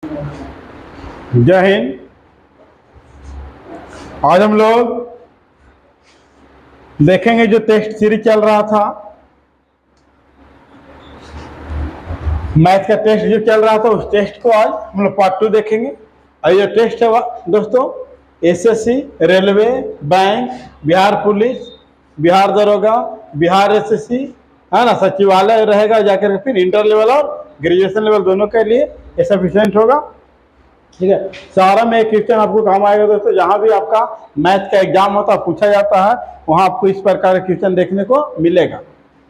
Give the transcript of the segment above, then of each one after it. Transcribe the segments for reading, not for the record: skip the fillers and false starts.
जय हिंद। आज हम लोग देखेंगे जो टेस्ट सीरीज चल रहा था, मैथ का टेस्ट जो चल रहा था, उस टेस्ट को आज हम लोग पार्ट 2 देखेंगे। और ये टेस्ट है दोस्तों, SSC, railway, bank, Bihar police, Bihar दरोगा, बिहार एसएससी, है ना, सचिवालय रहेगा, जाकर फिर इंटर लेवल और ग्रेजुएशन लेवल दोनों के लिए ये सफिशिएंट होगा। ठीक है, सारा में एक क्वेश्चन आपको काम आएगा दोस्तों। जहां भी आपका मैथ का एग्जाम होता है, पूछा जाता है, वहां आपको इस प्रकार का क्वेश्चन देखने को मिलेगा।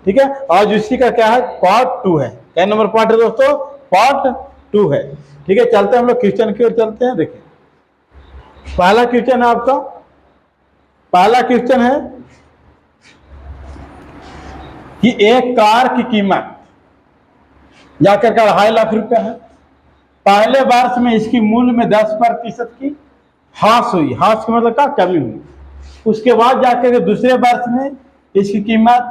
ठीक है, आज इसी का क्या है, पार्ट 2 है। क्या नंबर पार्ट है दोस्तों? पार्ट 2 है। ठीक है, चलते हैं हम लोग क्वेश्चन की ओर चलते हैं। देखिए, पहला क्वेश्चन है आपका, पहला क्वेश्चन है कि एक कार की कीमत जाकर 2.5 लाख रुपया है। पहले वर्ष में इसकी मूल्य में 10% की ह्रास हुई, ह्रास का मतलब क्या, कमी हुई। उसके बाद जाकर के दूसरे वर्ष में इसकी कीमत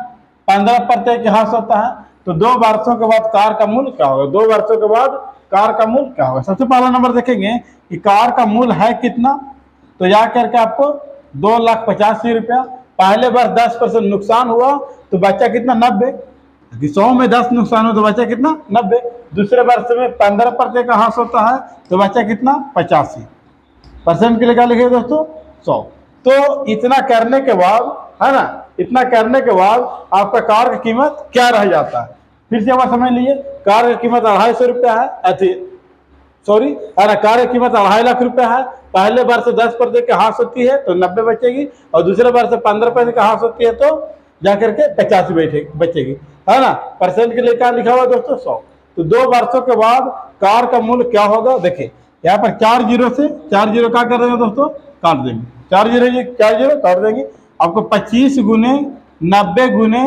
15% की ह्रास होता है। तो 2 वर्षों के बाद कार का मूल्य क्या होगा? 2 वर्षों के बाद कार का मूल्य क्या होगा? सबसे पहला नंबर देखेंगे कि कार का मूल्य है कितना, तो जाकर के आपको 2,85,000 रुपया। पहले वर्ष 10% नुकसान हुआ तो बच्चा कितना, 90। 100 में 10 नुकसान हो तो बच्चा कितना, 90। दूसरे वर्ष में 15% का ह्रास होता है तो बच्चा कितना, 85%। के लिए क्या लिखे दोस्तों, 100। तो इतना करने के बाद, है ना, इतना करने के बाद आपका कार की कीमत क्या रह जाता है? फिर से आप समझ लीजिए, कार की कीमत 250 रुपया है, सॉरी, अरे कार की कीमत 2.5 लाख रुपया है। पहले वर्ष 10% की ह्रास होती है तो 90 बचेगी, और दूसरे वर्ष 15% की ह्रास होती है तो जाकर के 85 बचेगी, है ना। परसेंट के लिए क्या लिखा हुआ दोस्तों, 100। तो 2 वर्षों के बाद कार का मूल्य क्या होगा? देखिए, यहाँ पर 4 जीरो से 4 जीरो क्या कर देंगे दोस्तों, काट देंगे। 4 जीरो काट देंगे, आपको 25 गुने 90 गुने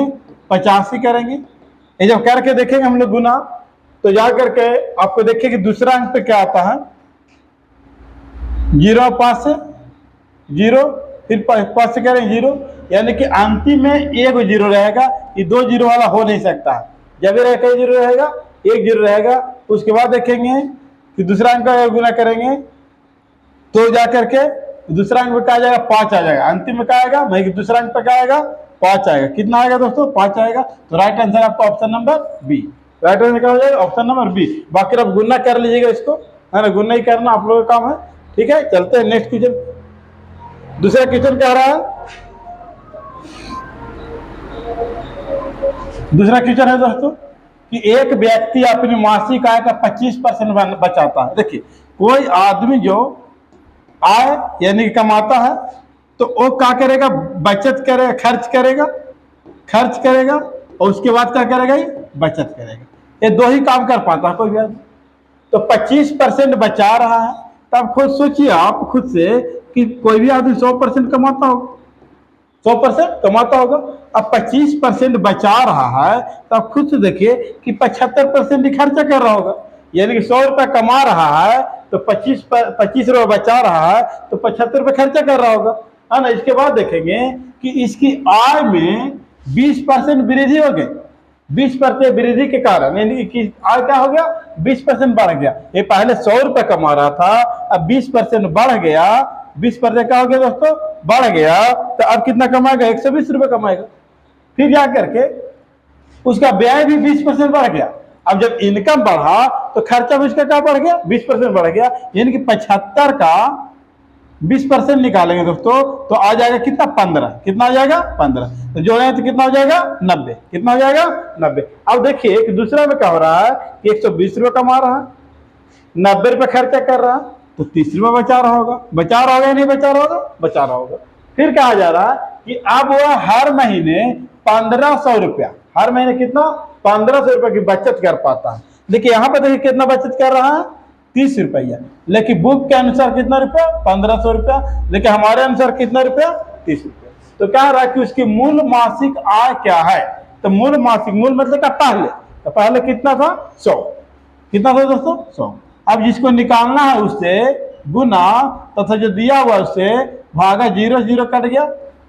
85 करेंगे। ये जब करके देखेंगे हम लोग गुना, तो जा करके आपको देखिए कि दूसरा अंक पे क्या आता है, 0 5 से 0, फिर 5 से करें 0, यानी कि अंतिम में एक 0 रहेगा। ये 2 जीरो वाला हो नहीं सकता है। जब ये कई 0 रहेगा, 1 0 रहेगा। उसके बाद देखेंगे कि दूसरा अंक का गुना करेंगे तो जाकर के दूसरा अंक में क्या आ जाएगा, 5 आ जाएगा। अंतिम में क्या आएगा, भाई दूसरा अंक पे क्या आएगा, 5 आएगा। कितना आएगा दोस्तों, 5 आएगा। तो राइट आंसर आपका option number B. Right answer क्या हो जाएगा, ऑप्शन नंबर बी। बाकी आप गुना कर लीजिएगा इसको, है ना, गुना ही करना आप लोगों का काम है। ठीक है, चलते हैं नेक्स्ट क्वेश्चन। दूसरा क्वेश्चन कह रहा है, दूसरा क्वेश्चन है दोस्तों कि एक व्यक्ति अपनी मासिक आय का 25% बचाता है। देखिए, कोई आदमी जो आय यानी कि कमाता है तो वो क्या करेगा, बचत करेगा, खर्च करेगा, और उसके बाद क्या करेगा, बचत करेगा। ये 2 ही काम कर पाता है कोई भी आदमी। तो 25% बचा रहा है, तब खुद सोचिए आप खुद से कि कोई भी आदमी 100% कमाता होगा, 100% कमाता होगा। अब 25% बचा रहा है, तब खुद से देखिए कि 75% ही खर्चा कर रहा होगा। यानी कि 100 रुपया कमा रहा है तो 25 रुपये बचा रहा है तो 75 रुपये खर्चा कर रहा होगा, है ना। इसके बाद देखेंगे कि इसकी आय में 20% वृद्धि हो गई। 20% वृद्धि के कारण यानी कि आय क्या हो गया, 20% बढ़ गया। ये पहले 100 रुपये कमा रहा था, अब 20% बढ़ गया। 20% क्या हो गया दोस्तों, बढ़ गया। तो अब कितना कमाएगा, 120 रुपये कमाएगा। फिर जा करके उसका व्यय भी 20% बढ़ गया। अब जब इनकम बढ़ा तो खर्चा भी उसका क्या बढ़ गया, 20% बढ़ गया। यानी कि 75 का 20% निकालेंगे दोस्तों तो आ जाएगा कितना, 15। कितना आ जाएगा, 15। तो जोड़े तो कितना हो जाएगा, 90। कितना हो जाएगा, 90। अब देखिए कि दूसरा में क्या हो रहा है कि 120 रुपये कमा रहा है, 90 रुपये खर्चा कर रहा है, तो 30 रुपये बचा रहा होगा। बचा रहा होगा या नहीं बचा रहा होगा, बचा रहा होगा। फिर कहा जा रहा है कि अब वह हर महीने 1500 रुपया, हर महीने कितना, 1500 रुपये की बचत कर पाता है। देखिए यहाँ पे देखिए कितना बचत कर रहा है, 30 रुपया। लेकिन बुक के अनुसार कितना रुपया, 1500 रुपया। लेकिन हमारे अनुसार कितना रुपया, 30 रुपया। तो कह रहा है कि उसकी मूल मासिक आय क्या है। तो मूल मासिक, मूल मतलब क्या, पहले, तो पहले कितना था, 100। कितना था दोस्तों, 100। अब जिसको निकालना है उससे गुना तथा जो दिया हुआ उससे भागा, 0 0 कट गया।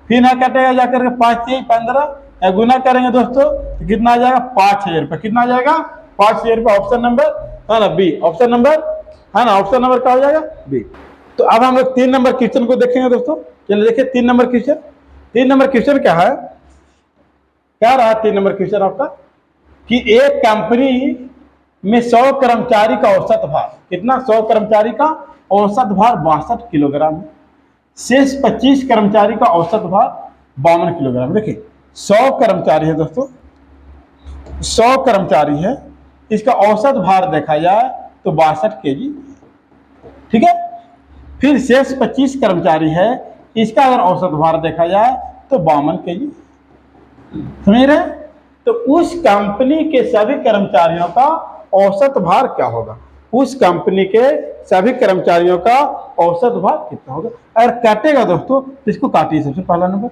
फिर ना कटेगा जाकर के 5 15 गुना करेंगे दोस्तों तो कितना आ जाएगा, 5000 रुपये। कितना आ जाएगा, 5000 रुपये। ऑप्शन नंबर है ना बी, ऑप्शन नंबर है ना। ऑप्शन नंबर क्या हो जाएगा? बी। तो अब हम लोग 3 नंबर क्वेश्चन को देखेंगे दोस्तों। चलिए देखिए 3 नंबर क्वेश्चन। 3 नंबर क्वेश्चन क्या है, क्या रहा 3 नंबर क्वेश्चन आपका कि एक कंपनी में 100 कर्मचारी का औसत भार कितना, 100 कर्मचारी का औसत भार 62 किलोग्राम है। शेष 25 कर्मचारी का औसत भार 52 किलोग्राम। देखिए 100 कर्मचारी है दोस्तों, 100 कर्मचारी है, इसका औसत भार देखा जाए तो 62 केजी, ठीक है। फिर शेष 25 कर्मचारी है, इसका अगर औसत भार देखा जाए तो 52 केजी, समझ रहे। तो उस कंपनी के सभी कर्मचारियों का औसत भार क्या होगा, उस कंपनी के सभी कर्मचारियों का औसत भार कितना होगा। अगर काटेगा दोस्तों तो इसको काटिए, सबसे पहला नंबर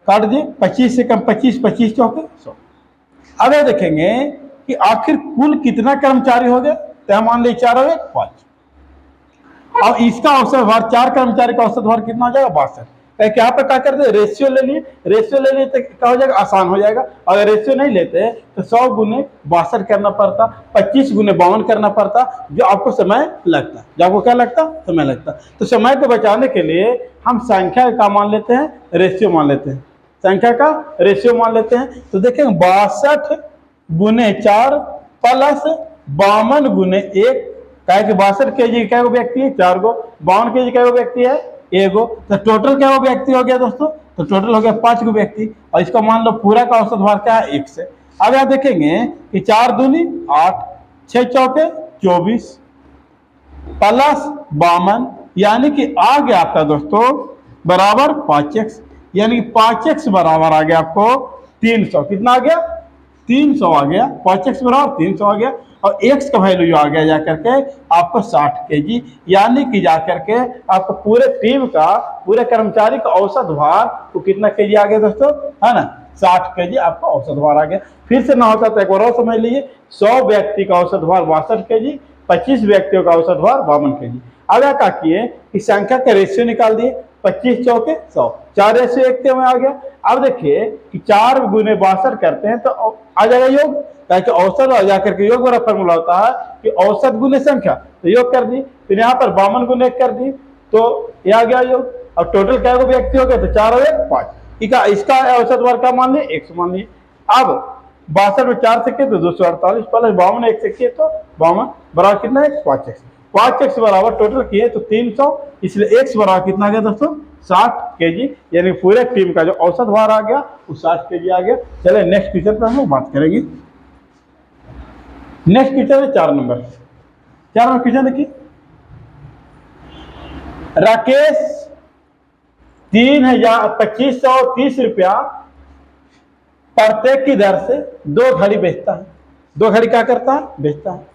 काट दिए, 25 से कम 25, 25 चौके 100। अब ये देखेंगे कि आखिर कुल कितना कर्मचारी हो गए, तो हम मान लीजिए 4 हो गए 5। अब इसका औसत भार 4 कर्मचारी का औसत भार कितना हो जाएगा 62। यहाँ पर क्या करते, रेशियो ले लिए, रेशियो ले लिए तो क्या हो जाएगा, आसान हो जाएगा। अगर रेशियो नहीं लेते तो 100 गुने 62 करना पड़ता, 25 गुने 52 करना पड़ता, जो आपको समय लगता, जो आपको क्या लगता, समय लगता। तो समय को बचाने के लिए हम संख्या का मान लेते हैं, रेशियो मान लेते हैं, संख्या का रेशियो मान लेते हैं। तो देखेंगे 62 गुने 4 प्लस 52 गुने 1, क्या कि 62 केजी क्या व्यक्ति है, 4 गो, 52 केजी क्या व्यक्ति है, 1 गो। तो टोटल क्या वो व्यक्ति हो गया दोस्तों, तो टोटल हो गया 5 गो व्यक्ति। और इसका मान लो पूरा का औसत भार क्या है, 1 से। अब यहाँ देखेंगे कि 4 दूनी 8, 6 चौके 24 प्लस 52, यानी कि आ गया आपका दोस्तों बराबर 5x, यानी कि 5x बराबर आ गया आपको 300। कितना आ गया, 300 आ गया, 5x बराबर 300 आ गया। और x का वैल्यू जो आ गया जाकर के आपको 60 केजी, यानी कि जाकर के आपको पूरे टीम का, पूरे कर्मचारी का औसत भार तो कितना केजी आ गया दोस्तों, है ना, 60 केजी आपका औसत भार आ गया। फिर से ना होता तो एक बार और समझ लीजिए, 100 व्यक्ति का औसत भार 62 केजी, 25 व्यक्तियों का औसत भार 52 केजी। अब क्या किए कि संख्या का रेशियो निकाल दिए, 25 चौके 100, 4 रेशियो 1 में आ गया। अब देखिए कि 4 गुने 62 करते हैं तो आ जाएगा योग, ताकि औसत आ जाकर के योग वाला फॉर्मूला होता है कि औसत गुने संख्या, तो योग कर दी। फिर यहाँ पर 52 गुने 1 कर दी तो ये आ गया योग। अब टोटल क्या व्यक्ति हो गए, तो 4 और 1 5, इसका औसत भार का मान लिया 100 मान लिए। अब 62 में 4 से किए तो 248 प्लस 52 1 से किए तो 52 बराबर कितना है 5x, 5x बराबर टोटल किए तो 300, इसलिए x बराबर कितना आ गया दोस्तों 60 केजी, यानी पूरे टीम का जो औसत भार आ गया वो 60 केजी आ गया। चले नेक्स्ट क्वेश्चन पर हम लोग बात करेंगे। नेक्स्ट क्वेश्चन है 4 नंबर क्वेश्चन देखिए, राकेश 2530 रुपया प्रत्येक की दर से 2 घड़ी बेचता है, 2 घड़ी क्या करता है, बेचता है।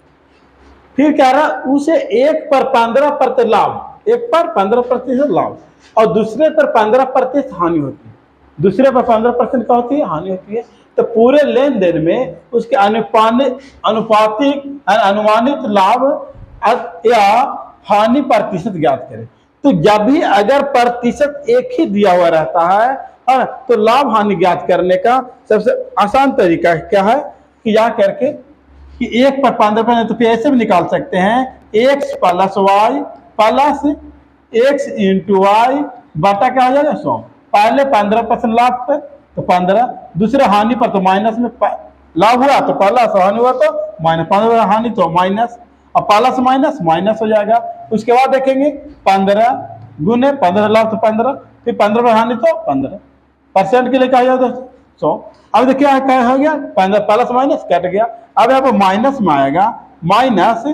फिर कह रहा उसे एक पर 15% लाभ, एक पर 15% लाभ और दूसरे पर 15% हानि होती है, दूसरे पर 15% क्या होती है, हानि होती है। तो पूरे लेन देन में उसके अनुपातिक अनुमानित लाभ या हानि प्रतिशत ज्ञात करें। तो जब भी अगर प्रतिशत एक ही दिया हुआ रहता है तो लाभ हानि ज्ञात करने का सबसे आसान तरीका क्या है कि या करके कि 1 पर 15%, तो फिर ऐसे भी निकाल सकते हैं x plus y plus x into y बटा क्या हो जाएगा 100। पहले 15% लाभ पर तो 15, दूसरे हानि पर तो माइनस में लाभ हुआ तो प्लस, हानि हुआ तो माइनस, 15 हानि तो माइनस, और प्लस माइनस माइनस हो जाएगा। उसके बाद देखेंगे 15 गुने 15 लाभ तो 15, फिर 15 पर हानि तो 15% के लिए क्या हो जाएगा 100। अब देखिए क्या हो गया 15 प्लस माइनस कट गया। अब यहाँ पर माइनस में आएगा माइनस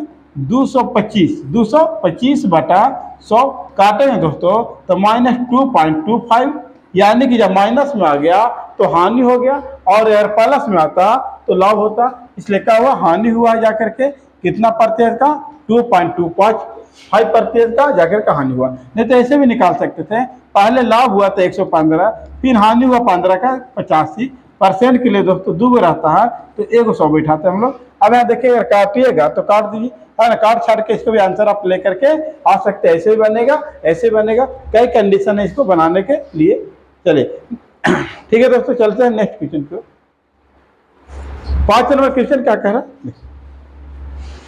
225 बटा 100 काटेंगे दोस्तों तो माइनस 2.25, यानी कि जब माइनस में आ गया तो हानि हो गया और यार प्लस में आता तो लाभ होता, इसलिए क्या हुआ हानि हुआ जाकर के कितना प्रतिशत का 2.25% का जाकर के हानि हुआ। नहीं तो ऐसे भी निकाल सकते थे, पहले लाभ हुआ था 115, फिर हानि हुआ 15 का 85% के लिए दोस्तों 2 रहता है तो 100 बैठाते हैं हम लोग। अब यहाँ देखिए अगर काटिएगा तो काट दीजिए, है ना, काट छाट के इसको भी आंसर आप लेकर के आ सकते हैं, ऐसे भी बनेगा ऐसे बनेगा, कई कंडीशन है इसको बनाने के लिए। चलिए ठीक है दोस्तों, चलते हैं नेक्स्ट क्वेश्चन को। 5 नंबर क्वेश्चन क्या कह रहा है,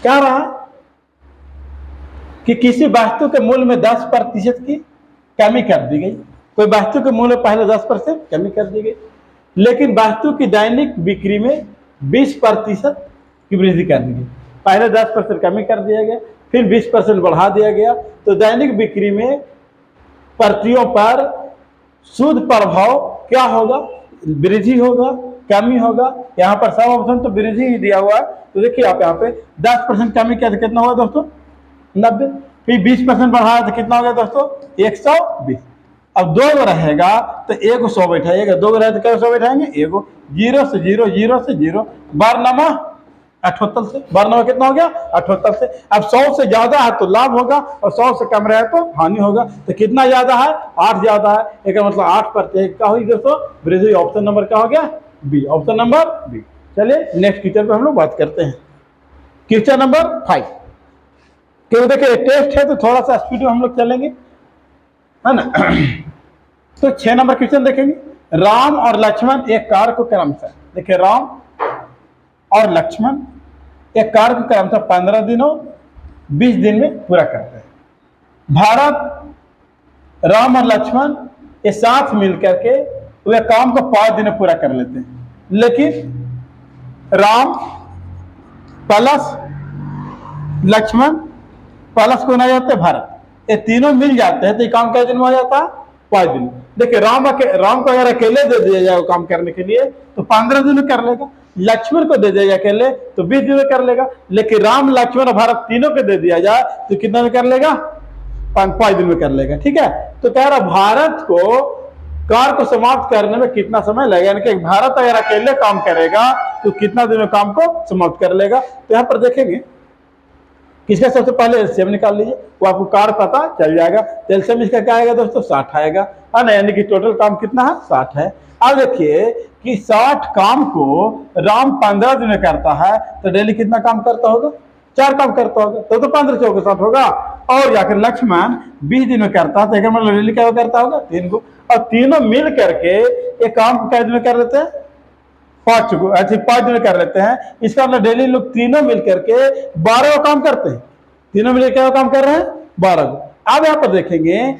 क्या रहा कि किसी वस्तु के मूल्य में 10% की कमी कर दी गई। कोई वस्तु के मूल्य में पहले 10% कमी कर दी गई, लेकिन वस्तु की दैनिक बिक्री में 20% की वृद्धि कर दी गई। पहले 10% कमी कर दिया गया, फिर 20% बढ़ा दिया गया, तो दैनिक बिक्री में प्रतियों पर शुद्ध प्रभाव क्या होगा? वृद्धि होगा, कमी होगा। यहाँ पर सब ऑप्शन तो वृद्धि ही दिया हुआ है, तो देखिए आप यहाँ पे 10% कमी किया तो कितना होगा दोस्तों? 90। फिर 20% बढ़ाया तो कितना हो गया दोस्तों? 120। अब 2 रहेगा तो 100 बैठाइएगा, 2 रहेगा तो क्या 100 बैठाएंगे? 1 0 से 0 0 से 0 बारनामा 78 से, बारनामा कितना हो गया? 78 से। अब 100 से ज्यादा है तो लाभ होगा और 100 से कम रहे तो हानि होगा। तो कितना ज्यादा है? 8 ज्यादा है, इसका मतलब 8% क्या हुई दोस्तों? वृद्धि। ऑप्शन नंबर क्या हो गया? बी। Option number B. चलिए नेक्स्ट क्वेश्चन पे हम लोग बात करते हैं। Question number 5। क्योंकि देखिए टेस्ट है तो थोड़ा सा स्पीड में हम लोग चलेंगे, है ना। तो 6 नंबर क्वेश्चन देखेंगे। राम और लक्ष्मण एक कार्य को क्रमशः, देखिए राम और लक्ष्मण एक कार्य को क्रमशः 15 दिनों 20 दिन में पूरा करते हैं। भारत, राम और लक्ष्मण ये साथ मिलकर के वे काम को 5 दिन में पूरा कर लेते हैं, लेकिन राम प्लस लक्ष्मण प्लस को ना जाते भारत, ये तीनों मिल जाते हैं तो ये काम कितने दिन में हो जाता है? 5 दिन। देखिए राम को अगर अकेले दे दिया जाए काम करने के लिए तो 15 दिन में कर लेगा, लक्ष्मण को दे दिया जाए अकेले तो 20 दिन में कर लेगा, लेकिन राम लक्ष्मण और भारत तीनों को दे दिया जाए तो कितना में कर लेगा? 5 दिन में कर लेगा। ठीक है, तो कह रहा भारत को कार्य को समाप्त करने में कितना समय लगेगा, यानी कि भारत अगर अकेले काम करेगा तो कितना दिन में काम को समाप्त कर लेगा। तो यहाँ पर देखेंगे किसका सबसे पहले एलसीएम निकाल लीजिए, वो आपको कार्य पता चल जाएगा। तो एलसीएम इसका क्या आएगा दोस्तों? 60 आएगा, है ना, यानी कि टोटल काम कितना है? 60 है। अब देखिए कि 60 काम को राम 15 दिन में करता है तो डेली कितना काम करता होगा? 4 काम करता होगा, तो 15 चौके 60 होगा। और जाकर लक्ष्मण 20 दिन में करता है तो मतलब डेली क्या करता होगा? 3 को, और तीनों मिल करके एक काम को कितने में कर लेते हैं? 5 को, ऐसे 5 दिन में कर लेते हैं। इसका मतलब डेली लोग तीनों मिल करके 12 काम करते हैं, तीनों मिलकर क्या काम कर रहे हैं? 12 को। अब यहाँ पर देखेंगे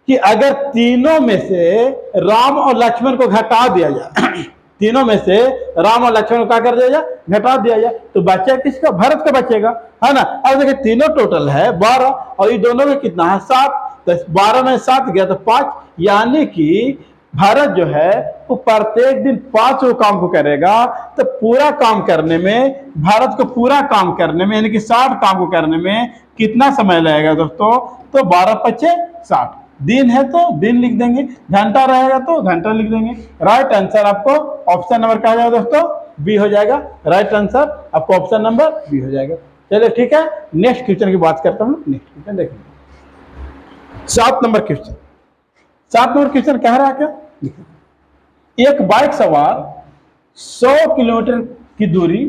कि अगर तीनों में से राम और लक्ष्मण को घटा दिया जाए तीनों में से राम और लक्ष्मण को क्या कर दिया जाए? घटा दिया जाए, तो बच्चा किसका? भरत का बचेगा, है ना। अब देखिए तीनों टोटल है 12 और ये दोनों में कितना है? 7। तो 12 में 7 गया तो 5, यानी कि भारत जो है वो प्रत्येक दिन 5 काम को करेगा। तो पूरा काम करने में भारत को पूरा काम करने में यानी कि 60 काम को करने में कितना समय लगेगा दोस्तों? तो 12 पचे 60। दिन है तो दिन लिख देंगे, घंटा रहेगा तो घंटा लिख देंगे। राइट आंसर आपको ऑप्शन नंबर क्या हो जाएगा दोस्तों? बी हो जाएगा। राइट आंसर आपको ऑप्शन नंबर बी हो जाएगा। चलिए ठीक है, नेक्स्ट क्वेश्चन की बात करता हूँ। नेक्स्ट क्वेश्चन देखेंगे 7 नंबर क्वेश्चन। 7 नंबर क्वेश्चन कह रहा है क्या? एक बाइक सवार 100 किलोमीटर की दूरी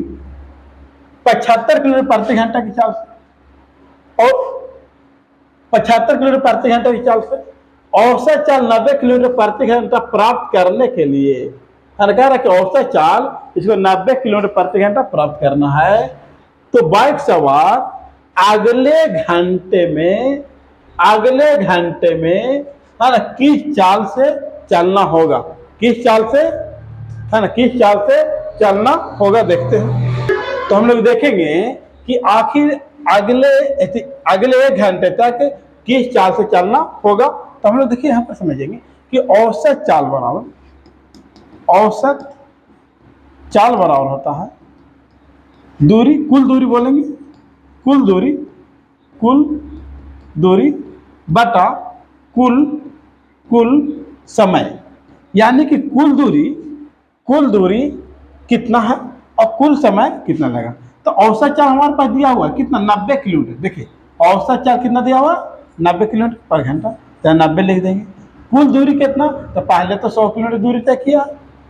75 किलोमीटर प्रति घंटा की चाल से और 75 किलोमीटर प्रति घंटा की चाल से औसत चाल 90 किलोमीटर प्रति घंटा प्राप्त करने के लिए, कह रहा है कि औसत चाल इसको 90 किलोमीटर प्रति घंटा प्राप्त करना है, तो बाइक सवार अगले घंटे में है ना किस चाल से चलना होगा? किस चाल से, है ना, किस चाल से चलना होगा? देखते हैं। तो हम लोग देखेंगे कि आखिर अगले 1 घंटे तक किस चाल से चलना होगा। तो हम लोग देखिए यहाँ पर समझेंगे कि औसत चाल बराबर होता है दूरी, कुल दूरी बोलेंगे, कुल दूरी बटा कुल समय, यानी कि कुल दूरी कितना है और कुल समय कितना लगा। तो औसत चाल हमारे पास दिया हुआ है कितना? 90 किलोमीटर। देखिए औसत चाल कितना दिया हुआ? 90 किलोमीटर पर घंटा, तो 90 लिख देंगे। कुल दूरी कितना? तो पहले तो 100 किलोमीटर दूरी तय किया,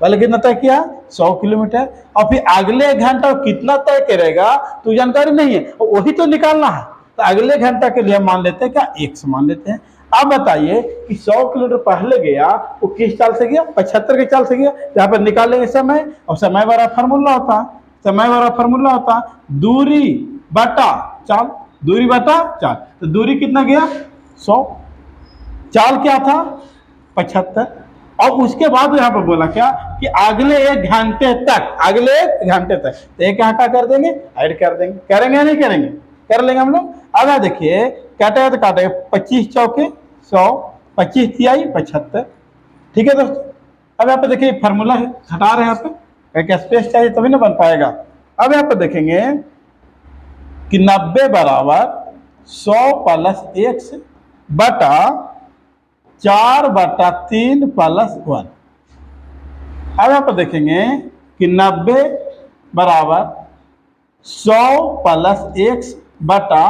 पहले कितना तय किया? 100 किलोमीटर। और फिर अगले घंटा कितना तय करेगा तो जानकारी नहीं है, वही तो निकालना है। तो अगले घंटा के लिए हम मान लेते हैं क्या? 1 से मान लेते हैं। अब बताइए कि 100 किलोमीटर पहले गया वो किस चाल से गया? 75 की चाल से गया। यहाँ पर निकालेंगे समय, और समय वाला फार्मूला होता है दूरी बटा चाल। दूरी बटा चाल, तो दूरी कितना गया 100, चाल क्या था 75। और उसके बाद यहाँ पर बोला क्या कि अगले 1 घंटे तक, अगले 1 घंटे तक, तो एक यहाँ का कर देंगे, ऐड कर देंगे, करेंगे या नहीं करेंगे, कर लेंगे हम लोग। अब यहाँ देखिए काटेगा तो काटेगा 25 चौके 100, 25 तिहाई 75, ठीक है दोस्तों। अब यहाँ पे देखिए फार्मूला है, हटा रहे हैं यहाँ पे, एक स्पेस चाहिए तभी ना बन पाएगा। अब यहाँ पे देखेंगे कि 90 बराबर 100 प्लस 1 बटा 4/3 प्लस 1। अब यहाँ पर देखेंगे कि 90 बराबर 100 प्लस 1 बटा,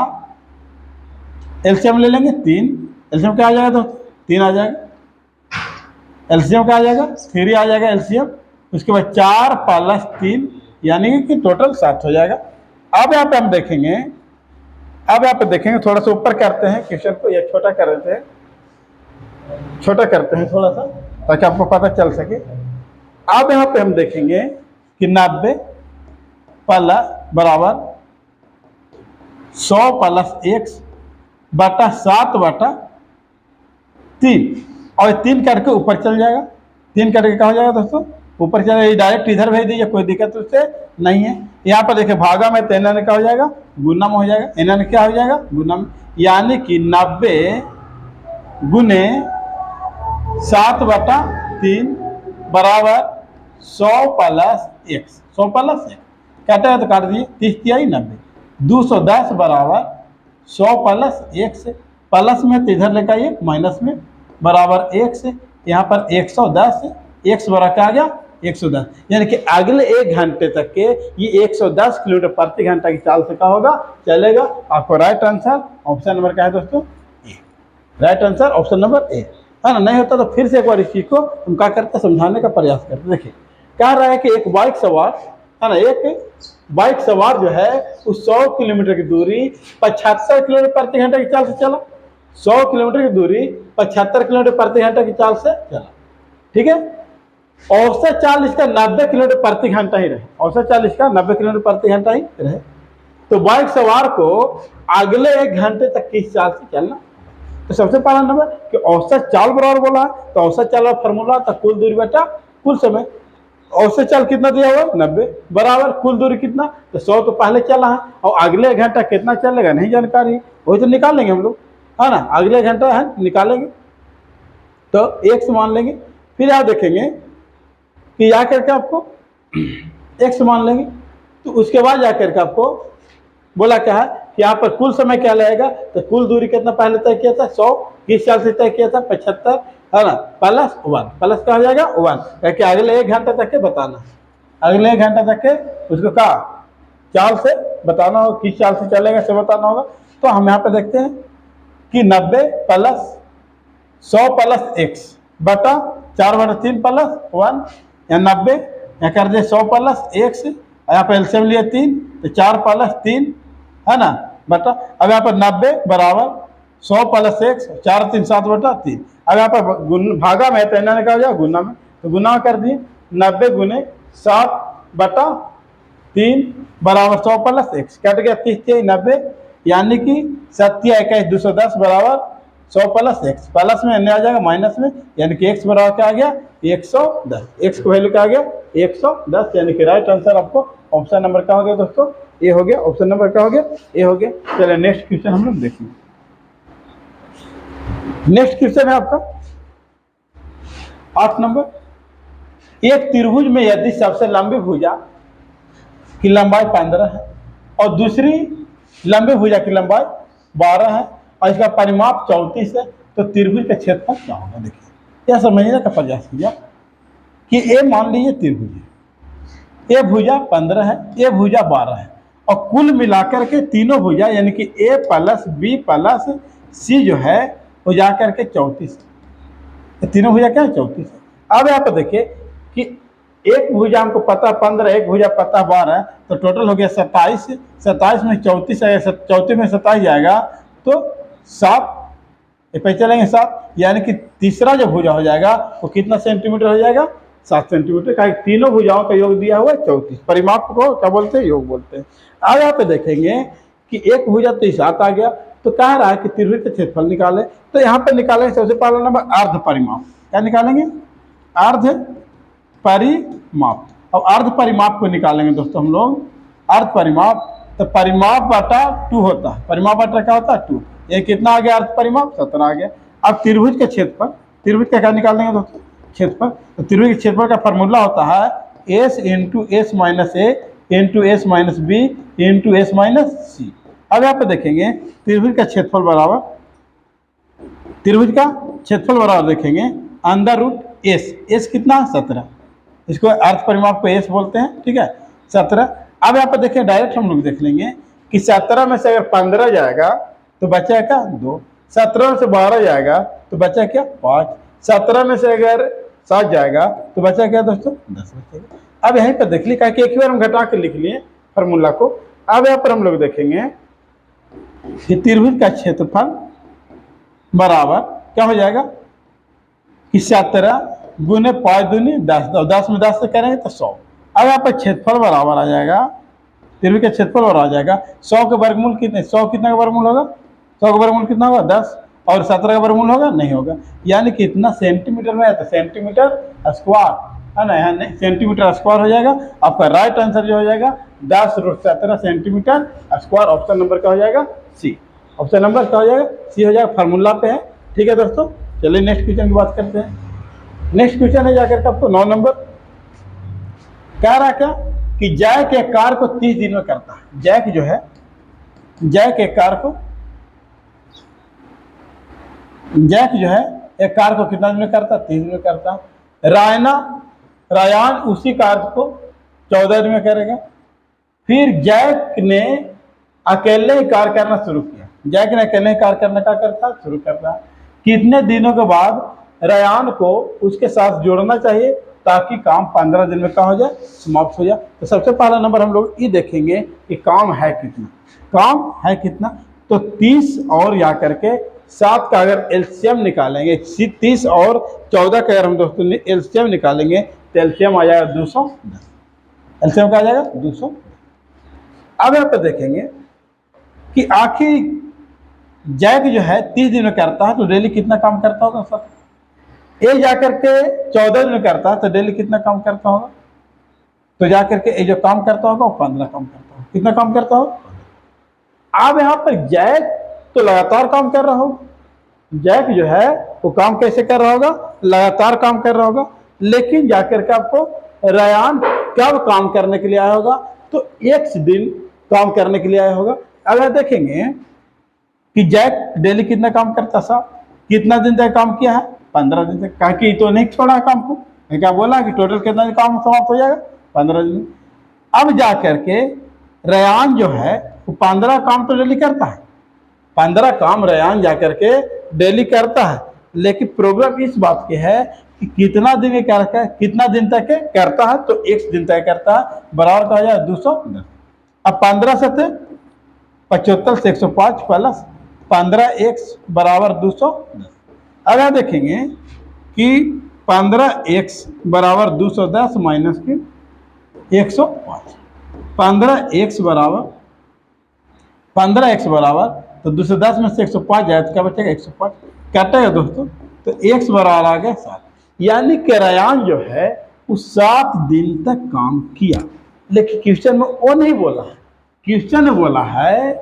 एलसीएम ले लेंगे 3, एलसीएम क्या आ जाएगा दोस्तों 3 आ जाएगा, एलसीएम क्या आ जाएगा 3 आ जाएगा एलसीएम। उसके बाद 4 प्लस 3 यानी कि टोटल 7 हो जाएगा। अब यहाँ पे हम देखेंगे, अब यहाँ पे देखेंगे थोड़ा सा ऊपर करते हैं क्वेश्चन को, ये छोटा कर देते हैं, छोटा करते हैं थोड़ा सा ताकि आपको पता चल सके। अब यहाँ पे हम देखेंगे कि 90 प्लस बराबर 100 प्लस 1 बटा 7/3, और 3 करके ऊपर चल जाएगा, 3 करके क्या हो जाएगा दोस्तों ऊपर चल जाएगा, डायरेक्ट इधर भेज दीजिए, कोई दिक्कत उससे नहीं है। यहाँ पर देखिए भागा में तो इन्होंने क्या हो जाएगा गुना में हो जाएगा, इन्होंने क्या हो जाएगा गुना में, यानी कि 90 गुने 7/3 बराबर 100 प्लस 1, 100 प्लस 1 काटे है तो काट दिए, 30 तिहाई 90, 210 बराबर 100 प्लस 1 से, प्लस में तो इधर लेकर आइए माइनस में, बराबर 1 से, यहाँ पर 110, 1 बराबर क्या आ गया 110, यानी कि अगले 1 घंटे तक के ये 110 किलोमीटर प्रति घंटा की चाल से क्या होगा चलेगा। आपको राइट आंसर ऑप्शन नंबर क्या है दोस्तों A, right answer option number A है ना। नहीं होता तो फिर से एक बार इस चीज को हम क्या करते समझाने का प्रयास करते। देखिए कह रहा है कि एक बाइक सवार है ना, एक बाइक सवार जो है उस 100 किलोमीटर की दूरी 75 किलोमीटर प्रति घंटा की चाल से चला, 100 किलोमीटर की दूरी 75 किलोमीटर प्रति घंटा की चाल से चला, ठीक है। औसत चाल इसका 90 किलोमीटर प्रति घंटा ही रहे, औसत चाल इसका 90 किलोमीटर प्रति घंटा ही रहे, तो बाइक सवार को अगले 1 घंटे तक किस चाल से चलना। तो सबसे पहला नंबर कि औसत चाल बराबर बोला है, तो औसत चाल का फॉर्मूला था कुल दूरी बटा कुल समय। औसत चाल कितना दिया हुआ 90 बराबर कुल दूरी कितना, तो 100 तो पहले चला है, और अगले 1 घंटा कितना चलेगा नहीं जानकारी, वही तो निकाल लेंगे हम लोग है ना, अगले 1 घंटा है निकालेंगे तो 1 मान लेंगे। फिर आप देखेंगे कि जा करके आपको 1 मान लेंगे, तो उसके बाद जा करके आपको बोला क्या है कि यहाँ पर कुल समय क्या लगेगा, तो कुल दूरी कितना पहले तय किया था 100, किस चाल से तय किया था 75 है ना, प्लस 1, प्लस क्या हो जाएगा 1, क्योंकि अगले 1 घंटे तक के बताना, अगले 1 घंटे तक के उसको क्या चाल से बताना होगा, किस चाल से चलेगा से बताना होगा। तो हम यहाँ पे देखते हैं कि 90 प्लस 100 प्लस 1 बटा 4/3 प्लस 1, या 90 यहाँ कर दिए 100 प्लस 1 से, यहाँ पे एलसीएम लिए 3 तो 4 प्लस 3 है ना बटा, अब यहाँ पर 90 बराबर 100 प्लस 1, 4 3 7/3, अब यहाँ पर भागा में तो इन्होंने क्या हो जाएगा गुना में, तो गुना कर दिए 90 गुने 7/3 बराबर 100 प्लस 1 कट गया 30 90, यानी कि 7 21 210 बराबर 100 प्लस 1, प्लस में आ जाएगा माइनस में, यानी कि x बराबर क्या आ गया 110, x का वैल्यू क्या आ गया 110, यानी कि राइट आंसर आपको ऑप्शन नंबर क्या हो गया दोस्तों ए हो गया, ऑप्शन नंबर क्या हो गया ए हो गया। चलिए नेक्स्ट क्वेश्चन हम लोग देखेंगे। नेक्स्ट क्वेश्चन है आपका 8 नंबर, एक त्रिभुज में यदि सबसे लंबी भुजा की लंबाई 15 है और दूसरी लंबी भुजा की लंबाई 12 है और इसका परिमाप 34 है, तो त्रिभुज का क्षेत्रफल क्या होगा। देखिए यह समझने का प्रयास कीजिए कि ए मान लीजिए त्रिभुज है, ए भुजा 15 है, ए भुजा 12 है, और कुल मिलाकर के तीनों भुजा यानी कि ए प्लस बी प्लस सी जो है वो जाकर के 34 है, तीनों भुजा क्या है 34 है। अब यहाँ पर देखिए कि एक भुजा हमको पता 15, एक भुजा पता 12, तो टोटल हो गया 27, 27 में 34 आएगा, 34 में 27 जाएगा तो 7, पे चलेंगे 7, यानी कि तीसरा जो भुजा हो जाएगा वो कितना सेंटीमीटर हो जाएगा 7 सेंटीमीटर का। तीनों भुजाओं का योग दिया हुआ है 34, परिमाप को क्या बोलते हैं योग बोलते हैं। अब यहाँ पे देखेंगे कि एक भुजा तो 7 आ गया, तो कह रहा है कि त्रिभुज का क्षेत्रफल निकाले। तो यहाँ पर निकालेंगे सबसे पहला नंबर अर्ध परिमाप। क्या निकालेंगे? अर्ध परिमाप। अब अर्ध परिमाप को निकालेंगे दोस्तों हम लोग। अर्ध परिमाप, तो परिमाप बटा 2 होता है। परिमाप बटा क्या होता है? 2। ये कितना आ गया? अर्ध परिमाप 17 आ गया। अब त्रिभुज के क्षेत्रफल, त्रिभुज का क्या निकालेंगे दोस्तों? क्षेत्रफल। तो त्रिभुज के क्षेत्रफल का फॉर्मूला होता है s into S minus A into S minus B into S minus C. अब यहाँ पे देखेंगे त्रिभुज का क्षेत्रफल बराबर, त्रिभुज का क्षेत्रफल बराबर देखेंगे अंडर रूट एस। एस कितना? 17। इसको अर्ध परिमाप को एस बोलते हैं, ठीक है, 17। अब यहाँ पर देखें डायरेक्ट हम लोग देख लेंगे कि 17 में से अगर 15 जाएगा तो बचा क्या? 2। 17 में से 12 जाएगा तो बचा क्या? 5। 17 में से अगर 7 जाएगा तो बचा क्या दोस्तों? 10 बचेगा। अब यहीं पर देख ली, कि एक बार हम घटा के लिख लिए फॉर्मूला को। अब यहाँ पर हम लोग देखेंगे कि त्रिभुज का क्षेत्रफल बराबर क्या हो जाएगा कि 17 गुने 5 दूनी 10, 10 में 10 से करेंगे तो 100। अब यहाँ पर क्षेत्रफल बराबर आ जाएगा, त्रिभुज का क्षेत्रफल बराबर आ जाएगा 100 के वर्गमूल कितने? 100 कितना का वर्गमूल होगा? 100 का वर्गमूल कितना होगा? 10। और 17 का वर्गमूल होगा? नहीं होगा। यानी कितना सेंटीमीटर में है? तो सेंटीमीटर स्क्वायर है ना, यहाँ सेंटीमीटर स्क्वायर हो जाएगा। आपका राइट आंसर जो हो जाएगा 10√17 सेंटीमीटर स्क्वायर। ऑप्शन नंबर क्या हो जाएगा? सी। ऑप्शन नंबर क्या हो जाएगा? सी हो जाएगा। फार्मूला पे है, ठीक है दोस्तों। चलिए नेक्स्ट क्वेश्चन की बात करते हैं। नेक्स्ट क्वेश्चन है जाकर के आपको 9 नंबर। कह रहा क्या कि जैक एक कार को 30 दिन में करता है। जैक जो है, जैक एक कार को, जैक जो है एक कार को कितना दिन में करता है? 30 दिन में करता है। रायान उसी कार को 14 दिन में करेगा। फिर जैक ने अकेले ही कार करना शुरू किया। जैक ने अकेले ही कार करने का करता शुरू करता है। कितने दिनों के बाद रायान को उसके साथ जोड़ना चाहिए ताकि काम 15 दिन में क्या हो जाए? समाप्त हो जाए। तो सबसे पहला नंबर हम लोग ये देखेंगे कि काम है कितना। काम है कितना? तो 30 और या करके 7 का अगर एलसीएम निकालेंगे, 30 और 14 का अगर हम दोस्तों ने एलसीएम निकालेंगे तो एलसीएम आ जाएगा 210। एलसीएम का आ जाएगा 200। अब यहाँ पर देखेंगे कि आखिर जैक जो है 30 दिन में करता है तो डेली कितना काम करता होगा? सब ये जाकर के 14 दिन में करता है तो डेली कितना काम करता होगा? तो जाकर के ये जो काम करता होगा वो 15 काम करता होगा। कितना काम करता होगा? अब यहाँ पर जैक तो लगातार काम कर रहा होगा। जैक जो है वो काम कैसे कर रहा होगा? लगातार काम कर रहा होगा। लेकिन जाकर के आपको रायान कब काम करने के लिए आया होगा? तो एक दिन काम करने के लिए आया होगा। अगर देखेंगे कि जैक डेली कितना काम करता था, कितना दिन तक काम किया है? 15 दिन तक। कहा कि तो नहीं छोड़ा काम को, क्या बोला कि टोटल कितना दिन काम समाप्त हो जाएगा? 15 दिन। अब जा करके रायान जो है वो 15 काम तो डेली करता है। 15 काम रायान जा करके डेली करता है। लेकिन प्रॉब्लम इस बात की है कि कितना दिन करता है, कितना दिन तक करता है? तो एक दिन तक करता है, बराबर का हो जाए 210। अब 15 से 75 से 105 प्लस 15x बराबर 210। अगर देखेंगे कि 15x बराबर 210 माइनस की 105, 15x बराबर तो 210 में से 105 जाए तो क्या बचेगा? 105 काटेगा दोस्तों, तो x बराबर आ गया 7। यानी कि रायान जो है वो 7 दिन तक काम किया। लेकिन क्वेश्चन में वो नहीं बोला है। क्वेश्चन ने बोला है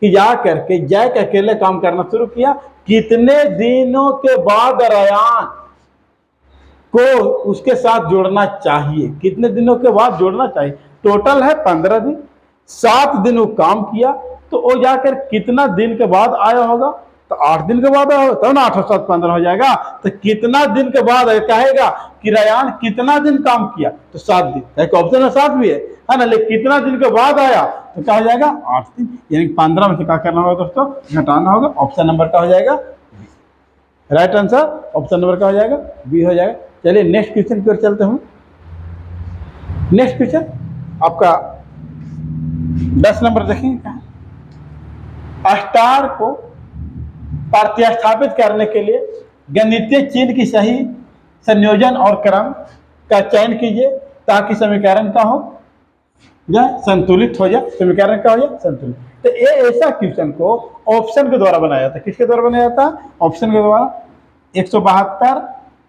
कि जा करके जैक अकेले काम करना शुरू किया, कितने दिनों के बाद रायान को उसके साथ जोड़ना चाहिए? कितने दिनों के बाद जोड़ना चाहिए? टोटल है 15 दिन, 7 दिन वो काम किया, तो वो जाकर कितना दिन के बाद आया होगा? तो 8 दिन के बाद आया होगा, तब ना 8 और 7 15 हो जाएगा। तो कितना दिन के बाद कहेगा कि रायान कितना दिन काम किया? तो 7 दिन। एक ऑप्शन में 7 भी है ना, लेकिन कितना दिन के बाद आया तो क्या हो जाएगा? 8 दिन। यानी 15 में से क्या करना होगा दोस्तों? घटाना होगा। ऑप्शन नंबर क्या हो जाएगा? राइट आंसर ऑप्शन नंबर क्या हो जाएगा? बी हो जाएगा। चलिए नेक्स्ट क्वेश्चन की ओर चलते हैं। नेक्स्ट क्वेश्चन आपका 10 नंबर देखेंगे क्या? स्टार को प्रतिस्थापित करने के लिए गणितीय चिन्ह की सही संयोजन और क्रम का चयन कीजिए ताकि समीकरण का हो। जाए, संतुलित हो जाए, समीकरण क्या हो जाए, संतुलित। तो ये ऐसा क्वेश्चन को ऑप्शन के द्वारा बनाया जाता है। किसके द्वारा बनाया जाता है? ऑप्शन के द्वारा। 172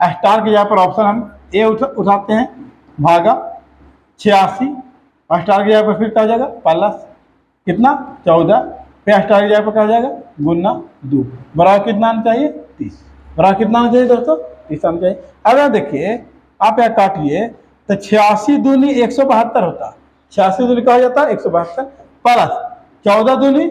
स्टार के जगह पर ऑप्शन हम ए उठाते हैं, भागा 86, स्टार की जगह पर फिर क्या हो जाएगा, प्लस कितना 14, फिर स्टार की जगह पर क्या हो जाएगा, गुना 2, बराबर कितना आना चाहिए, 30। बराबर कितना आना चाहिए दोस्तों, 30 आना चाहिए। अगर देखिए आप यहाँ काटिए तो 86 दूनी 172 होता है, 86 दूनी क्या हो जाता है, 172, प्लस 14 दूनी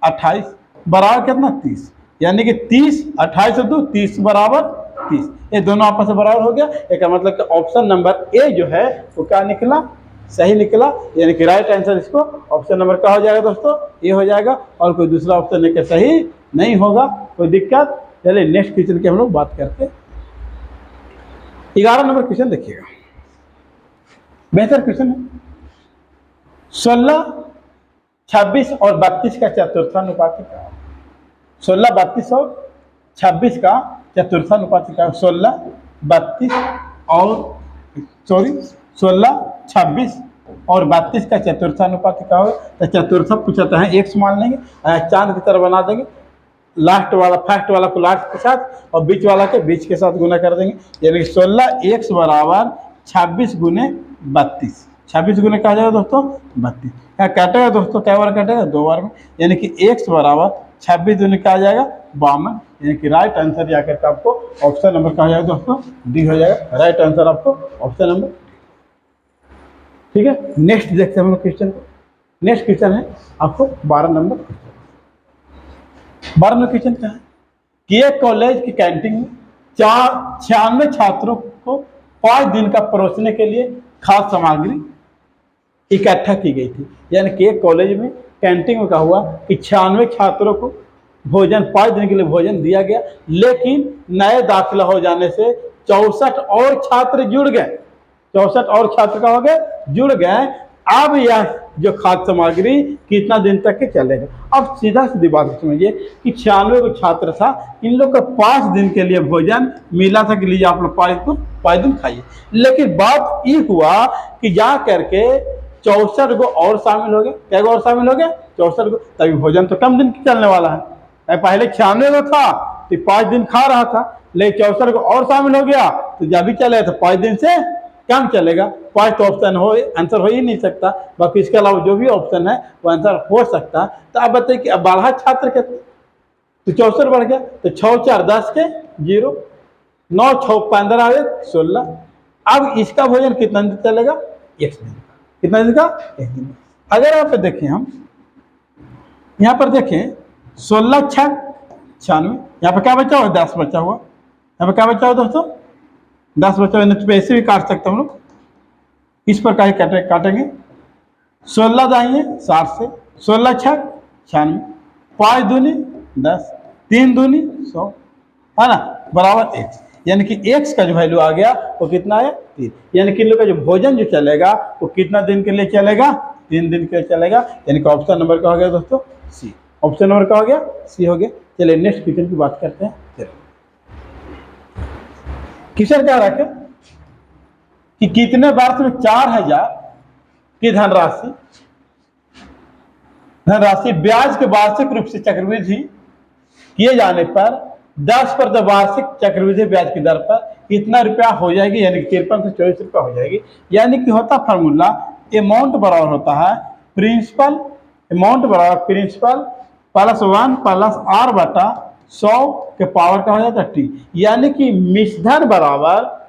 28, बराबर कितना, 30। यानी कि 30, 28 से 2, 30 बराबर 30, ये दोनों आपस में बराबर हो गया। इसका मतलब कि ऑप्शन नंबर ए जो है वो क्या निकला, सही निकला। यानी कि राइट आंसर इसको ऑप्शन नंबर क्या हो जाएगा दोस्तों, ये हो जाएगा, और कोई दूसरा ऑप्शन लेकर सही नहीं होगा, कोई दिक्कत। चलिए नेक्स्ट क्वेश्चन की हम लोग बात करते हैं। 11 नंबर क्वेश्चन देखिएगा, बेहतर क्वेश्चन है। 16, 26 और 32 का चतुर्थानुपाती क्या है? 16, 32 और 26 का चतुर्थानुपाती क्या है? 16, 32 और 16, 26 और 32 का चतुर्थानुपाती क्या होगा? तो चतुर्थ पूछाता है, एक्स मान लेंगे, चांद की तरह बना देंगे, लास्ट वाला फर्स्ट वाला को लास्ट के साथ और बीच वाला के बीच के साथ गुना कर देंगे। यानी 16 एक्स बराबर 26 गुने 32, 26 गुने कहा जाएगा दोस्तों 32। क्या काटेगा दोस्तों, क्या बार काटेगा, 2 बार में। यानी कि एक्स बराबर 26 गुने कहा जाएगा 52। यानी कि राइट आंसर जाकर के आपको ऑप्शन नंबर कहा जाएगा दोस्तों, डी हो जाएगा। राइट आंसर आपको ऑप्शन नंबर, ठीक है। नेक्स्ट देखते हैं हम लोग क्वेश्चन को। नेक्स्ट क्वेश्चन है आपको 12 नंबर। 12 नंबर क्वेश्चन क्या है कि एक कॉलेज की कैंटीन में 96 छात्रों को 5 दिन का परोसने के लिए खाद्य सामग्री इकट्ठा की गई थी। यानी कि एक कॉलेज में कैंटीन में क्या हुआ कि 96 छात्रों को भोजन 5 दिन के लिए भोजन दिया गया, लेकिन नए दाखिला हो जाने से 64 और छात्र जुड़ गए, 64 और छात्र का हो गए, जुड़ गए। अब यह जो खाद्य सामग्री कितना दिन तक के चलेगा? अब सीधा सीधी बात समझिए कि 96 को छात्र था, इन लोग को 5 दिन के लिए भोजन मिला था कि लीजिए आप लोग 5 दिन खाइए। लेकिन बात ये हुआ कि जा करके 64 को और शामिल हो गए। क्या और शामिल हो गए? 64 को। तभी भोजन तो कम दिन की चलने वाला है। पहले 96 को था तो 5 दिन खा रहा था, लेकिन 64 को और शामिल हो गया तो जब भी चले तो 5 दिन से कम चलेगा। 5 तो ऑप्शन हो, आंसर हो ही नहीं सकता। बाकी इसके अलावा जो भी ऑप्शन है वो आंसर हो सकता। तो आप बताइए कि अब बढ़ा छात्र के तो 64 बढ़ गया, तो 6 4 10 के 0, 9 6 15 आए 16। अब इसका भोजन कितना दिन चलेगा? 1 दिन। कितना दिन का? 1 दिन। अगर आप देखें, हम यहाँ पर देखें 16 6 96, यहाँ पर क्या बचा हुआ? 10 बचा हुआ। यहाँ पर क्या बचा हुआ दोस्तों? 10 बचा हुआ। तो ऐसे भी काट सकते हम लोग, इस पर काटेंगे। 16 दाइए 60 से, 16 6 96, 5 दूनी 10, 3 दूनी 100, है ना, बराबर x। यानी कि x का जो वैल्यू आ गया वो कितना है? 3। यानी कि इन लोग का जो भोजन जो चलेगा वो कितना दिन के लिए चलेगा? 3 दिन के लिए चलेगा। यानी कि ऑप्शन नंबर क्या हो गया दोस्तों? सी। ऑप्शन नंबर क्या हो गया? सी हो गया। चलिए नेक्स्ट क्वेश्चन की बात करते हैं। चलिए क्वेश्चन क्या रखे कि कितने वर्ष में 4000 की धनराशि ब्याज के वार्षिक रूप से चक्रवृद्धि किए जाने पर 10% वार्षिक चक्रवृद्धि ब्याज की दर पर कितना रुपया हो जाएगी? यानी कि 53 से 24 रुपया हो जाएगी। यानी कि होता फार्मूला अमाउंट बराबर होता है प्रिंसिपल, अमाउंट बराबर प्रिंसिपल प्लस 1 प्लस r बटा 100 के पावर का हो जाता है t। यानी कि मिश्रधन बराबर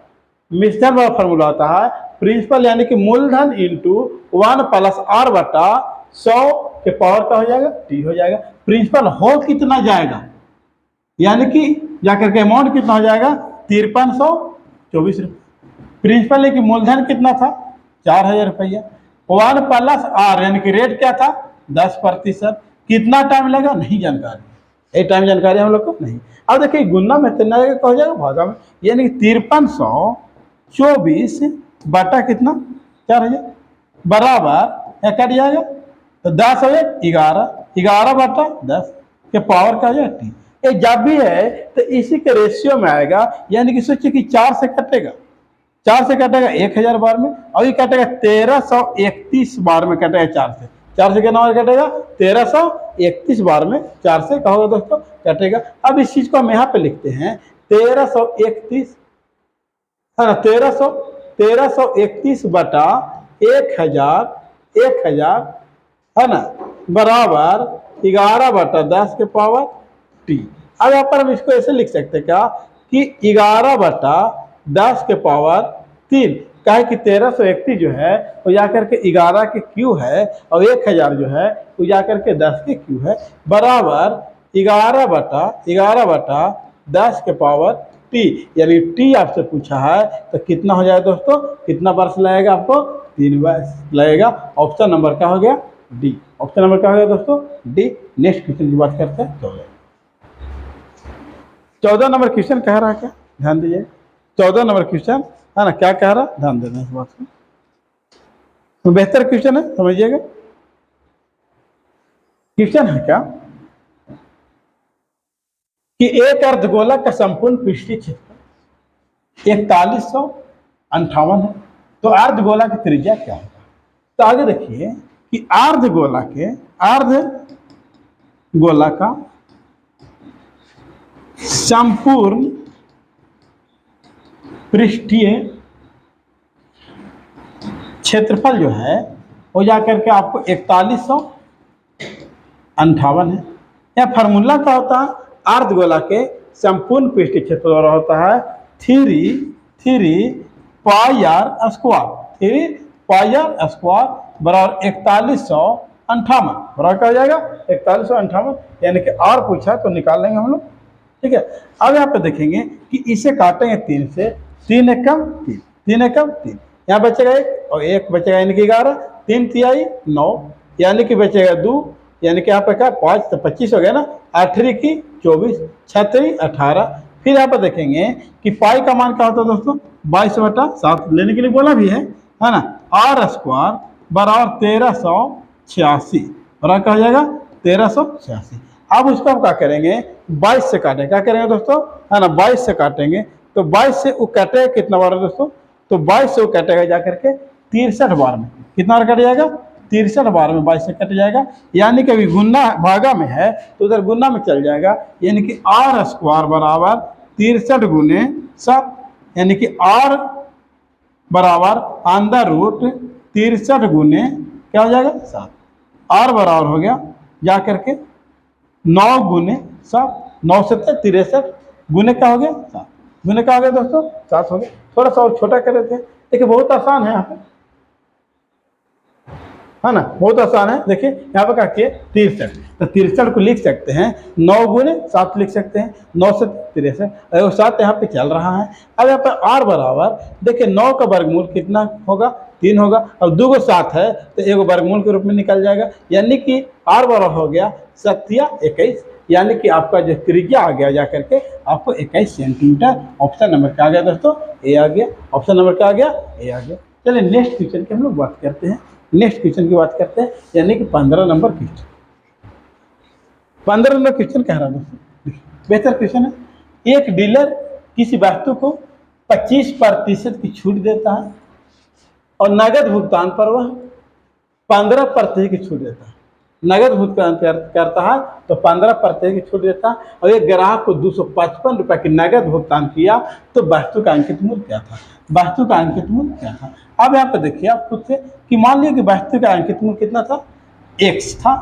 फार्मूला होता है प्रिंसिपल यानी कि मूलधन इंटू 1 प्लस r बटा 100 के पावर का हो जाएगा t हो जाएगा। प्रिंसिपल हो कितना जाएगा? यानी कि जाकर के अमाउंट कितना हो जाएगा? 5324 रुपये। प्रिंसिपल की मूलधन कितना था? 4000 रुपया। 1 प्लस r यानी कि रेट क्या था? 10%। कितना टाइम लगा? नहीं जानकारी, ये टाइम जानकारी हम लोग को नहीं। अब देखिए गुना में कितना जाएगा, हो जाएगा भागा में, यानी कि 5324 बटा कितना? 4000 बराबर क्या कट जाएगा? तो 10 हो जाए 11 बटा 10 के पावर का हो जाएगा टी। ये जब भी है तो इसी के रेशियो में आएगा। यानी कि सोचिए कि 4 से कटेगा, 4 से कटेगा 1000 बार में, और ये कटेगा 1331 बार में कटेगा 4 से। 4 से कितना बार कटेगा? 1331 बार में 4 से क्या होगा दोस्तों? कटेगा। अब इस चीज को हम यहाँ पे लिखते हैं 1331 है ना, 1331 बटा 1000 है ना, बराबर 11 बटा 10 के पावर टी। अब यहाँ पर हम इसको ऐसे लिख सकते हैं क्या कि 11 बटा 10 के पावर 3, कहे कि 1331 जो है वो जाकर के 11 के क्यू है, और 1000 जो है वो जाकर के 10 के क्यू है, बराबर 11 बटा 10 के पावर टी। यानी टी आपसे पूछा है तो कितना हो जाएगा दोस्तों? कितना वर्ष लगेगा आपको? 3 वर्ष लगेगा। ऑप्शन नंबर क्या हो गया? डी। ऑप्शन नंबर क्या हो गया दोस्तों? डी। नेक्स्ट क्वेश्चन की बात करते हैं। 14 नंबर क्वेश्चन कह रहा है क्या? ध्यान दीजिए। 14 नंबर क्वेश्चन है ना, क्या कह रहा? ध्यान देना इस बात को, तो बेहतर क्वेश्चन है, समझिएगा। क्वेश्चन है क्या कि एक अर्धगोलक का संपूर्ण पृष्ठीय क्षेत्र 4158 है, तो अर्धगोला की त्रिज्या क्या होगा? तो आगे देखिए कि अर्धगोला का संपूर्ण पृष्ठीय क्षेत्रफल जो है वो जाकर के आपको 4158 है। यह फार्मूला क्या होता है? अर्धगोला के संपूर्ण पृष्ठीय क्षेत्रफल होता है 3 पाई आर स्क्वायर बराबर 4158, बराबर क्या हो जाएगा? 4158, यानी कि आर पूछा तो निकाल लेंगे हम लोग। ठीक है। अब यहाँ पे देखेंगे कि इसे काटेंगे 3 से, 3 एकम 3, यहाँ बचेगा 1 और 1 बचेगा, यानी कि 11, 3 तिहाई 9, यानी कि बचेगा 2, यानी कि यहाँ पे क्या 5 तो 25 हो गया ना, 8 की 24, 6 18। फिर यहाँ पे देखेंगे कि पाई का मान क्या होता है दोस्तों? 22/7 लेने के लिए बोला भी है ना। आर स्क्वायर बराबर 1386, बराबर क्या हो जाएगा? 1386। अब उसको हम क्या करेंगे? 22 से काटेंगे। क्या करेंगे दोस्तों? है ना, 22 से काटेंगे, तो 22 से वो कटेगा कितना बार है दोस्तों? तो 22 से वो कटेगा जाकर के 63 बार में। कितना बार कट जाएगा? 63 बार में 22 से कट जाएगा, यानी कि अभी गुना भागा में है तो उधर गुना में चल जाएगा, यानी कि आर स्क्वायर बराबर 63 गुने 7, यानी कि आर बराबर अंडर रूट 63 गुने क्या हो जाएगा? 7। आर बराबर हो गया जाकर के 9 गुने 7, 9 से 63 गुने क्या हो गया? 7। गुने क्या हो गया दोस्तों? 7 हो गया। थोड़ा सा और छोटा कर देते हैं, देखिए बहुत आसान है यहाँ पे, है ना, बहुत आसान है। देखिए यहाँ पे क्या किए? 63, तो 63 को लिख सकते हैं 9 गुने 7 लिख सकते हैं, 9 से 63 और 7 यहाँ पे चल रहा है। अब यहाँ पे आर बराबर देखिए 9 का वर्गमूल कितना होगा? 3 होगा, और 2 को 7 है तो 1 वर्गमूल के रूप में निकल जाएगा, यानी कि आर बराबर हो गया 7×21, यानी कि आपका जो त्रिज्या आ गया जाकर के आपको 21 सेंटीमीटर। ऑप्शन नंबर क्या आ गया दोस्तों? ए आ गया। ऑप्शन नंबर क्या आ गया? ए आ गया। चलिए नेक्स्ट क्वेश्चन की हम लोग बात करते हैं। नेक्स्ट क्वेश्चन की बात करते हैं, यानी कि 15 नंबर क्वेश्चन। 15 नंबर क्वेश्चन कह रहा हूं दोस्तों, बेहतर क्वेश्चन है। एक डीलर किसी वस्तु को 25% की छूट देता है और नगद भुगतान पर वह 15% की छूट देता है। नगद भुगतान करता है तो 15% की छूट देता है, और एक ग्राहक को 255 रुपये की नगद भुगतान किया तो वस्तु का अंकित मूल्य क्या था? वस्तु का अंकित मूल्य क्या था? अब यहाँ पे देखिए आप खुद से कि मान लीजिए कि वस्तु का अंकित मूल्य कितना था? x था।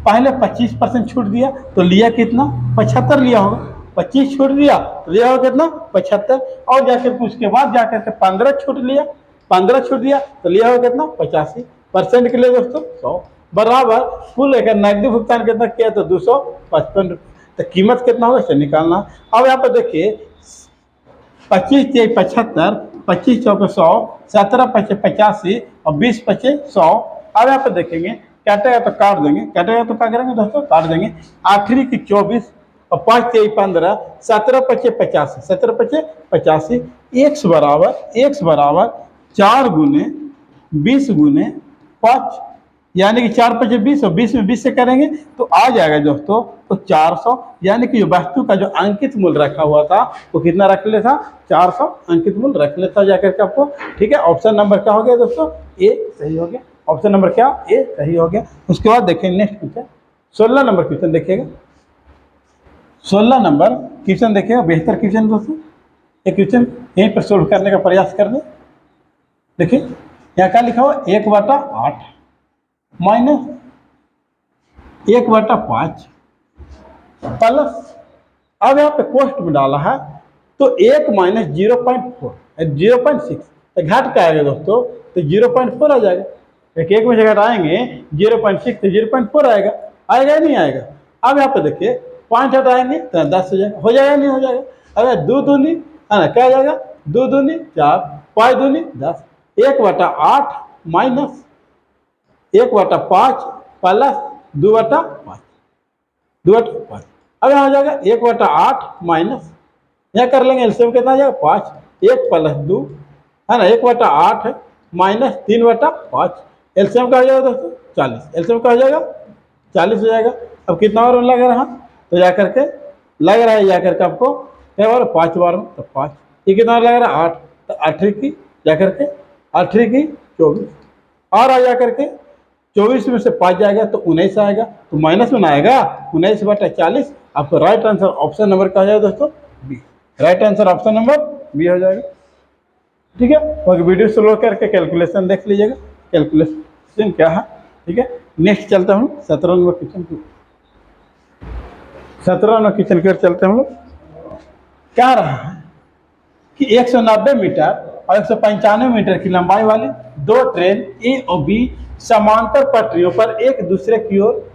पहले 25% छूट दिया तो लिया कितना? 75 लिया होगा। 25 छूट दिया तो लिया होगा कितना? 75, और जाकर उसके बाद जाकर के 15 छूट लिया, 15 छूट दिया तो लिया होगा कितना? 85% के लिए दोस्तों 100, बराबर कुल लेकर नकदी भुगतान कितना किया? तो 255 रुपये। तो कीमत कितना होगा इसे निकालना। अब यहाँ पर देखिए 25 × 75, 25 × 100, 17 × 85 और 20 × 100। अब यहाँ पर देखेंगे काटेगा तो काट देंगे, काटेगा तो क्या करेंगे दोस्तों? काट देंगे। 8 की 24 और 5 × 15, 17 × 85, 17 × 85, x बराबर 4 गुने 20 गुने 5 यानी कि 4 5 20 और 20 में 20 से करेंगे तो आ जाएगा दोस्तों तो 400, यानी कि जो वस्तु का जो अंकित मूल्य रखा हुआ था वो कितना रख लेता, 400 अंकित मूल्य रख लेता जाकर के आपको। ठीक है, ऑप्शन नंबर क्या हो गया दोस्तों, ए सही हो गया। ऑप्शन नंबर क्या, ए सही हो गया। उसके बाद देखिए नेक्स्ट क्वेश्चन 16 नंबर क्वेश्चन देखिएगा। 16 नंबर क्वेश्चन देखिएगा, बेहतर क्वेश्चन दोस्तों। ये क्वेश्चन यहीं पर सोल्व करने का प्रयास कर दें। देखिए यहाँ क्या लिखा हुआ, 1/8 माइनस 1/5 प्लस, अब यहाँ पे कोष्ट में डाला है तो 1 माइनस 0.4 0.6 तो घाट का आएगा दोस्तों, तो 0.4 आ जाएगा। एक में जगह हटाएंगे 0.6 तो 0.4 आएगा, आएगा या नहीं आएगा। अब यहाँ पे देखिए 5 हटाएंगे तो 10 हो जाएगा नहीं हो जाएगा। अगर 2 दूनी है ना, क्या आ जाएगा, 2 दूनी 4 5 दूनी 10, 1/8 माइनस 1/5 प्लस 2/5 2/5। अब यहाँ हो जाएगा 1/8 माइनस, यहाँ कर लेंगे एलसीएम कितना आ जाएगा 5, 1 प्लस 2 है ना, 1/8 माइनस 3/5, एलसीएम का हो जाएगा दोस्तों 40, एलसीएम का हो जाएगा 40 हो जाएगा। अब कितना बार लग रहा है, तो जा करके लग रहा है जा करके आपको क्या बार 5 बार में, तो 5, ये कितना लग रहा है 8, तो 8 की जा करके 8 की 24 और आ जा करके 24 में से 5 जाएगा तो 19 आएगा, तो माइनस में आएगा 19/40। आपको राइट आंसर ऑप्शन नंबर क्या हो जाएगा दोस्तों, B. Right answer option number B हो जाएगा। ठीक है, और वीडियो स्लो करके कैलकुलेशन देख लीजिएगा, कैलकुलेशन क्या है। ठीक है, नेक्स्ट चलता हूँ 17 नंबर क्वेश्चन की। 17 नंबर क्वेश्चन की ओर चलते हैं हम लोग। क्या रहा है कि 190 मीटर और 195 मीटर की लंबाई वाली 2 ट्रेन ए और बी समांतर पटरियों पर एक दूसरे की ओर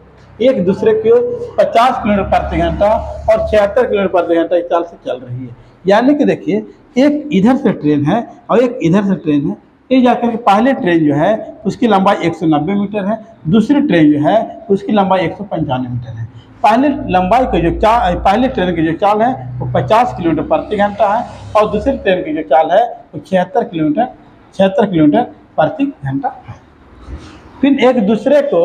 50 किलोमीटर प्रति घंटा और 76 किलोमीटर प्रति घंटा की चाल से चल रही है। यानी कि देखिए एक इधर से ट्रेन है और एक इधर से ट्रेन है। ये जाकर के पहले ट्रेन जो है उसकी लंबाई 190 मीटर है, दूसरी ट्रेन जो है उसकी लंबाई 195 मीटर है। पहले लंबाई का जो पहले ट्रेन की जो चाल है वो 50 किलोमीटर प्रति घंटा है और दूसरी ट्रेन की जो चाल है वो 76 किलोमीटर प्रति घंटा है। फिर एक दूसरे को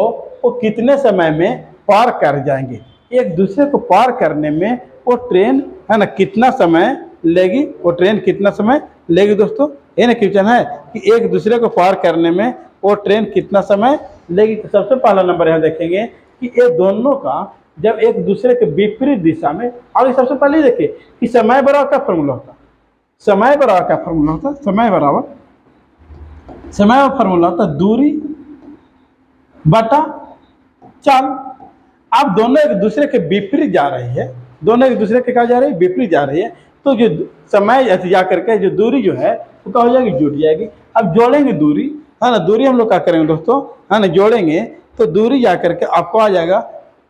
वो कितने समय में पार कर जाएंगे, एक दूसरे को पार करने में वो ट्रेन है ना कितना समय लेगी, वो ट्रेन कितना समय लेगी दोस्तों, ये ना क्वेश्चन है कि एक दूसरे को पार करने में वो ट्रेन कितना समय लेगी। तो सबसे पहला नंबर यहाँ देखेंगे कि ये दोनों का जब एक दूसरे के विपरीत दिशा में, और सबसे पहले देखिए कि समय बराबर का फॉर्मूला होता है, समय बराबर का फॉर्मूला होता है, समय फॉर्मूला होता है दूरी बटा चाल। अब दोनों एक दूसरे के विपरीत जा रही है, दोनों एक दूसरे के क्या जा रही है, विपरीत जा रही है, तो जो समय ऐसे जा करके जो दूरी जो है वो क्या हो जाएगी, जुड़ जाएगी। अब जोड़ेंगे दूरी है ना, दूरी हम लोग क्या करेंगे दोस्तों है ना, जोड़ेंगे तो दूरी जा करके आपको आ जाएगा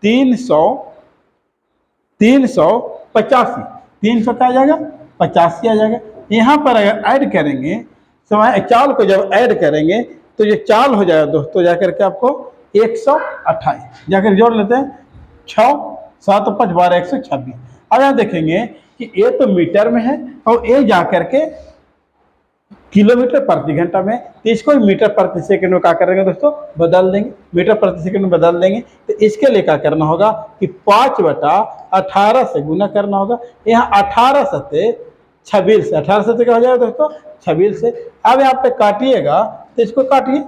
385, 300 का आ जाएगा 85 आ जाएगा। यहाँ पर अगर ऐड करेंगे समय चाल को, जब ऐड करेंगे तो ये चाल हो जाएगा दोस्तों जाकर के आपको 128, जाकर जोड़ लेते हैं 6 7 5 12 126। अब यहाँ देखेंगे कि ए तो मीटर में है और ए जा करके किलोमीटर प्रति घंटा में, तो इसको मीटर प्रति सेकंड में क्या करेंगे दोस्तों, बदल देंगे, मीटर प्रति सेकंड में बदल देंगे। तो इसके लिए क्या करना होगा कि 5/18 से गुना करना होगा। यहाँ 18 से 26 से 18 से क्या हो जाएगा दोस्तों 26 से। अब यहाँ पे काटिएगा तो इसको काटिए,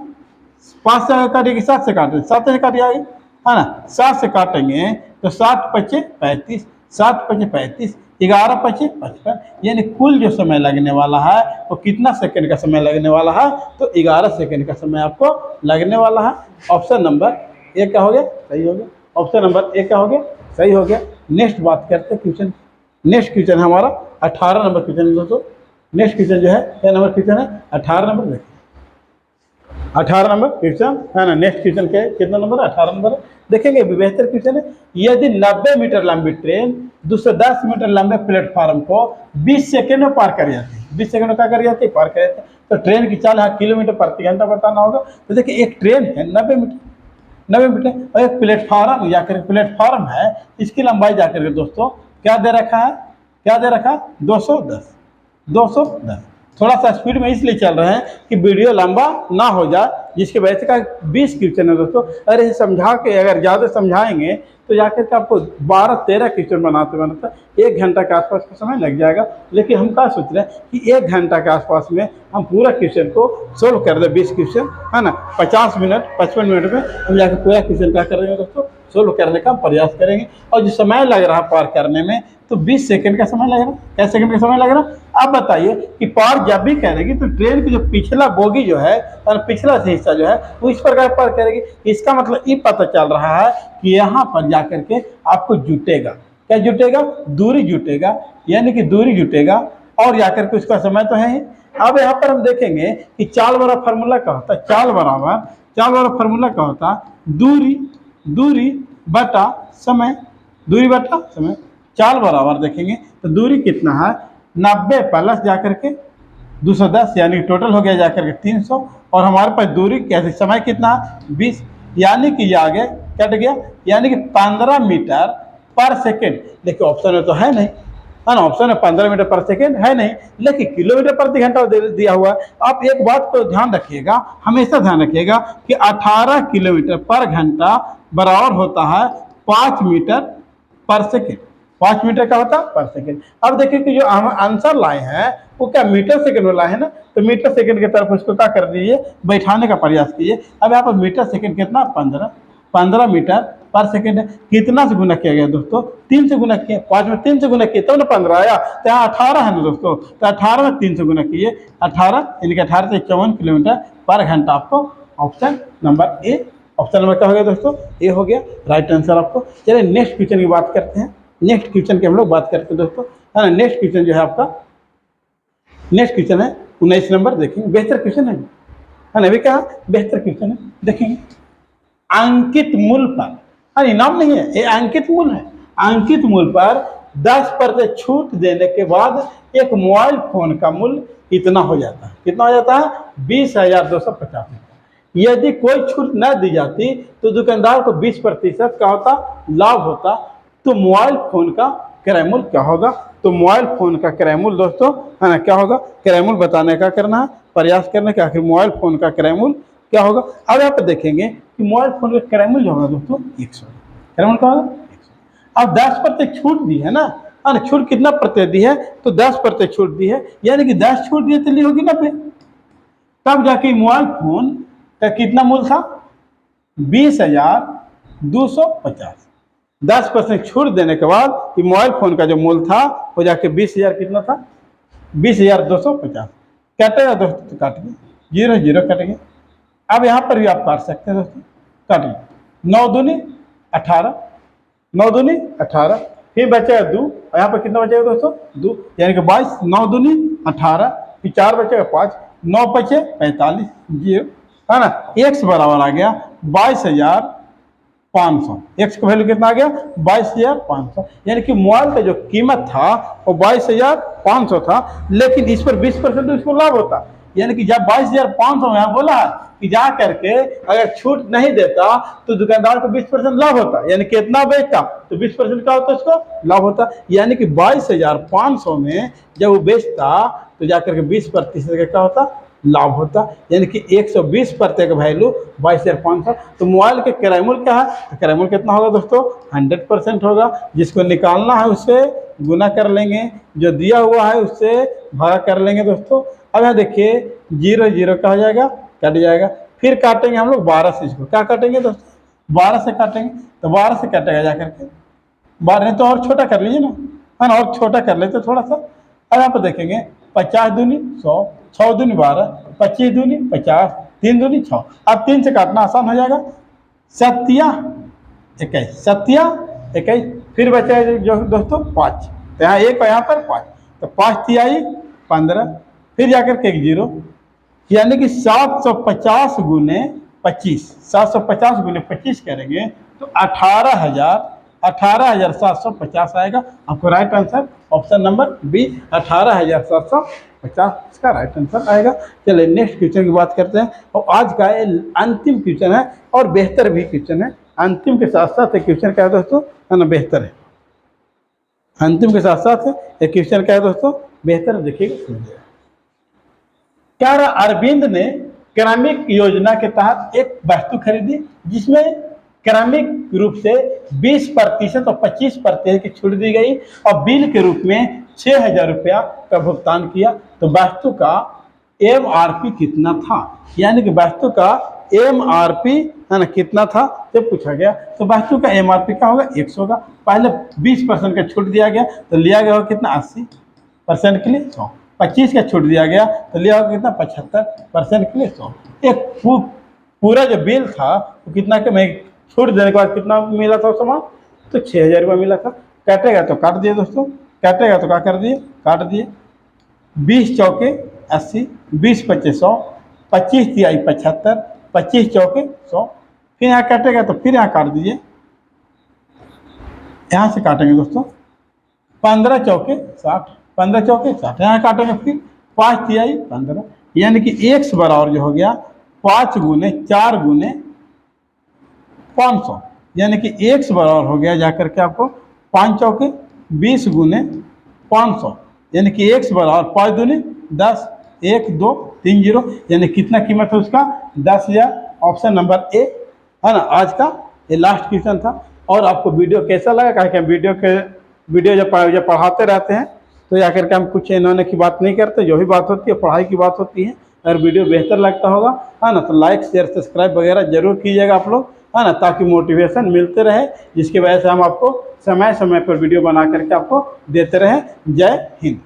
5 से काटिए 7 से काटिए, 7 से काटिए आगे है ना, 7 से काटेंगे तो 7 × 5 = 35, 7 × 5 = 35, 11 × 5 = 55। यानी कुल जो समय लगने वाला है वो कितना सेकंड का समय लगने वाला है, तो 11 सेकंड का समय आपको लगने वाला है। ऑप्शन नंबर ए क्या हो गया, सही हो गया। ऑप्शन नंबर ए क्या हो गया, सही हो गया। नेक्स्ट बात करते हैं क्वेश्चन, नेक्स्ट क्वेश्चन हमारा 18 नंबर क्वेश्चन दोस्तों। नेक्स्ट क्वेश्चन जो है क्या नंबर क्वेश्चन है, 18 नंबर। देखिए 18 नंबर क्वेश्चन है ना, नेक्स्ट क्वेश्चन के कितना नंबर, 18 नंबर है। देखेंगे बेहतर क्वेश्चन है। यदि 90 मीटर लंबी ट्रेन 210 मीटर लंबे प्लेटफॉर्म को 20 सेकंड में पार कर जाती है, 20 सेकंड में क्या कर जाती है, पार कर जाती है, तो ट्रेन की चाल है किलोमीटर प्रति घंटा बताना होगा। तो देखिए एक ट्रेन है 90 मीटर और एक प्लेटफॉर्म जाकर प्लेटफॉर्म है, इसकी लंबाई जाकर के दोस्तों क्या दे रखा है, क्या दे रखा है 210। थोड़ा सा स्पीड में इसलिए चल रहे हैं कि वीडियो लंबा ना हो जाए, जिसके वजह से का 20 क्वेश्चन है दोस्तों। अरे ये समझा के अगर ज़्यादा समझाएंगे तो जाकर के आपको 12-13 क्वेश्चन बनाते बनाते 1 घंटा के आसपास का समय लग जाएगा। लेकिन हम क्या सोच रहे हैं कि 1 घंटा के आसपास में हम पूरा क्वेश्चन को सोल्व कर दें। 20 क्वेश्चन है ना, 50 मिनट 55 मिनट में हम जाकर पूरा क्वेश्चन क्या करेंगे दोस्तों, सोल्व करने का प्रयास करेंगे। और जो समय लग रहा है पार करने में, तो 20 सेकंड का समय लग रहा है। क्या सेकंड का समय लग रहा है? आप बताइए कि पार जब भी करेगी तो ट्रेन की जो पिछला बोगी जो है और पिछला हिस्सा जो है वो इस प्रकार पार करेगी। इसका मतलब ये पता चल रहा है कि यहाँ पर जाकर के आपको जुटेगा, क्या जुटेगा, दूरी जुटेगा, यानी कि दूरी जुटेगा और जाकर के उसका समय तो है ही। अब यहाँ पर हम देखेंगे कि चाल वाला फार्मूला क्या होता है। चाल वाला फार्मूला क्या होता है, दूरी बटा समय, दूरी बटा समय। चाल बराबर देखेंगे तो दूरी कितना है, 90 प्लस जाकर के 210, यानी टोटल हो गया जाकर के 300। और हमारे पास दूरी कैसे, समय कितना है 20, यानी कि ये आगे कट गया, यानी कि 15 मीटर पर सेकेंड। देखिए ऑप्शन में तो है नहीं, है ना, ऑप्शन में 15 मीटर पर सेकेंड है नहीं, लेकिन किलोमीटर प्रति घंटा दिया हुआ है। आप एक बात को ध्यान रखिएगा, हमेशा ध्यान रखिएगा कि 18 किलोमीटर पर घंटा बराबर होता है 5 मीटर पर सेकेंड। 5 मीटर का होता है पर सेकेंड। अब देखिए कि जो हम आंसर लाए हैं वो क्या मीटर सेकेंड में लाए हैं ना, तो मीटर सेकेंड की तरफ उसको क्या कर दीजिए, बैठाने का प्रयास कीजिए। अब यहाँ पर मीटर सेकेंड कितना, 15 मीटर पर सेकेंड है। कितना से गुना किया गया दोस्तों, 3 से गुना किया। 5 में 3 से गुना किया तब ना 15 आया, तो यहाँ 18 है ना दोस्तों, तो 18 में 3 से गुना कीजिए, 18 यानी कि 18 से 54 किलोमीटर पर घंटा आपको ऑप्शन नंबर ए, ऑप्शन नंबर क्या हो गया दोस्तों, ए हो गया राइट आंसर आपको। चलिए नेक्स्ट क्वेश्चन की बात करते हैं। नेक्स्ट क्वेश्चन की हम लोग बात करते हैं दोस्तों, है ना। नेक्स्ट क्वेश्चन जो है आपका, नेक्स्ट क्वेश्चन है 19 नंबर। देखेंगे बेहतर क्वेश्चन है ना, अभी क्या बेहतर क्वेश्चन है। देखेंगे अंकित मूल्य पर, अरे इनाम नहीं है ये, अंकित मूल्य है। अंकित मूल्य पर 10% छूट देने के बाद एक मोबाइल फोन का मूल्य इतना हो जाता है। कितना हो जाता है, 20,250। यदि कोई छूट न दी जाती तो दुकानदार को 20% का होता लाभ होता। तो मोबाइल फोन का क्रय मूल्य क्या होगा, तो मोबाइल फोन का क्रय मूल्य दोस्तों, है ना, क्या होगा, क्रय मूल्य बताने का करना है, प्रयास करने का, आखिर मोबाइल फोन का क्रय मूल्य क्या होगा। अब यहाँ पे देखेंगे कि मोबाइल फोन का क्रय मूल्य जो होगा दोस्तों 100, क्रय मूल्य क्या होगा 100। अब 10% छूट दी है ना, छूट कितना प्रतिशत दी है, तो 10% छूट दी है, यानी कि 10 छूट दी तो ली होगी 90। तब जाके मोबाइल फोन का कितना मूल्य था, 20,250। 10% छूट देने के बाद कि मोबाइल फोन का जो मूल्य था वो जाके 20,000 कितना था, 20,250। कटेगा दोस्तों तो काट गया, 0 0 कट गया। अब यहाँ पर भी आप काट सकते हैं दोस्तों, काट गया, 9 दूनी 18, 9 दूनी 18, फिर बचेगा 2, और यहाँ पर कितना बचेगा दोस्तों 2, यानी कि 22, 9 दूनी 18, फिर 4 बचेगा 5, 9 बचे 45, 0, है ना। एक्स बराबर आ गया 22,500। एक्स का वैल्यू कितना आ गया, 22,500। यानी कि मोबाइल का जो कीमत था वो 22,500 था, लेकिन इस पर 20% तो इसको लाभ होता। यानी कि जब 22,500 यहाँ बोला है कि जा करके अगर छूट नहीं देता तो दुकानदार को 20% लाभ होता, यानी कितना बेचता तो 20% का होता, उसको लाभ होता। यानी कि 22,500 में जब वो बेचता तो जाकर के 20% का क्या होता, लाभ होता। यानी कि 120% का वैल्यू 22,500। तो मोबाइल के क्रय मूल्य क्या है, तो क्रय मूल्य कितना होगा दोस्तों, 100% होगा। जिसको निकालना है उससे गुना कर लेंगे, जो दिया हुआ है उससे भागा कर लेंगे दोस्तों। अब यहाँ देखिए 0 0 का हो जाएगा, कट जाएगा। फिर काटेंगे हम लोग 12 से, इसको क्या काटेंगे दोस्तों, 12 से काटेंगे, तो 12 से कटेगा जाकर के 12, नहीं तो और छोटा कर लीजिए ना, है ना, और छोटा कर लेते थोड़ा सा। अब यहाँ पर देखेंगे 50 दूनी 100, 6 दूनी 12, 25 दूनी 50, 3 दूनी 6। अब 3 से काटना आसान हो जाएगा, 7 21, फिर बचा जो दोस्तों 5, तो यहाँ 1 और यहाँ पर 5, तो 5 तिहाई 15, फिर जाकर के 1 0, यानी कि 750 गुने 25, 750 गुने 25 करेंगे तो 18,750 आएगा। आपको right answer option number B 18,750 इसका राइट आंसर आएगा। चलिए नेक्स्ट क्वेश्चन की बात करते हैं, और आज का ये अंतिम क्वेश्चन है और बेहतर भी क्वेश्चन है। अंतिम के साथ साथ एक क्वेश्चन क्या है दोस्तों, है ना, बेहतर है। अंतिम के साथ साथ एक क्वेश्चन क्या है दोस्तों, बेहतर है, देखिएगा समझिएगा। क्या रहा, अरविंद ने क्रमिक योजना के तहत एक वस्तु खरीदी जिसमें क्रमिक रूप से 20% और 25% की छूट दी गई और बिल के रूप में 6,000 रुपया का भुगतान किया। तो वस्तु का MRP कितना था, यानी कि वस्तु का MRP है ना कितना था जब पूछा गया। तो वस्तु का MRP क्या होगा, 100 का। पहले 20% का छूट दिया गया तो लिया गया होगा कितना, 80% के लिए 100। 25 का छूट दिया गया तो लिया होगा कितना, 75% के लिए 100। एक पूरा जो बिल था वो कितना के, मैं छूट देने के बाद कितना मिला था सामान, तो 6,000 रुपया मिला था। काटेगा तो काट दिए दोस्तों, काटेगा तो क्या कर दिए, काट दिए। 20 चौके 80, 20 पच्चीस 100, 25 तिहाई 75, 25 चौके 100। फिर यहाँ काटेगा तो फिर यहाँ काट दीजिए, यहाँ से काटेंगे दोस्तों 15 चौके 60, 15 चौके 60, यहाँ काटेंगे फिर 5 तिहाई 15, यानी कि x बराबर जो हो गया 5 गुने 4 गुने 500, यानी कि x बराबर हो गया जाकर के आपको 5 चौके 20 गुने 500, यानी कि x बराबर 5 दूनी 10, 1 2 3 0, यानी कितना कीमत है उसका, 10,000। ऑप्शन नंबर ए है ना। आज का ये लास्ट क्वेश्चन था। और आपको वीडियो कैसा लगा, कहा कि वीडियो जब पढ़ाते रहते हैं तो या करके हम कुछ इन्होंने की बात नहीं करते, जो भी बात होती है पढ़ाई की बात होती है। अगर वीडियो बेहतर लगता होगा है ना तो लाइक शेयर सब्सक्राइब वगैरह जरूर कीजिएगा आप लोग, है ना, ताकि मोटिवेशन मिलते रहे, जिसकी वजह से हम आपको समय समय पर वीडियो बना करके आपको देते रहें। जय हिंद।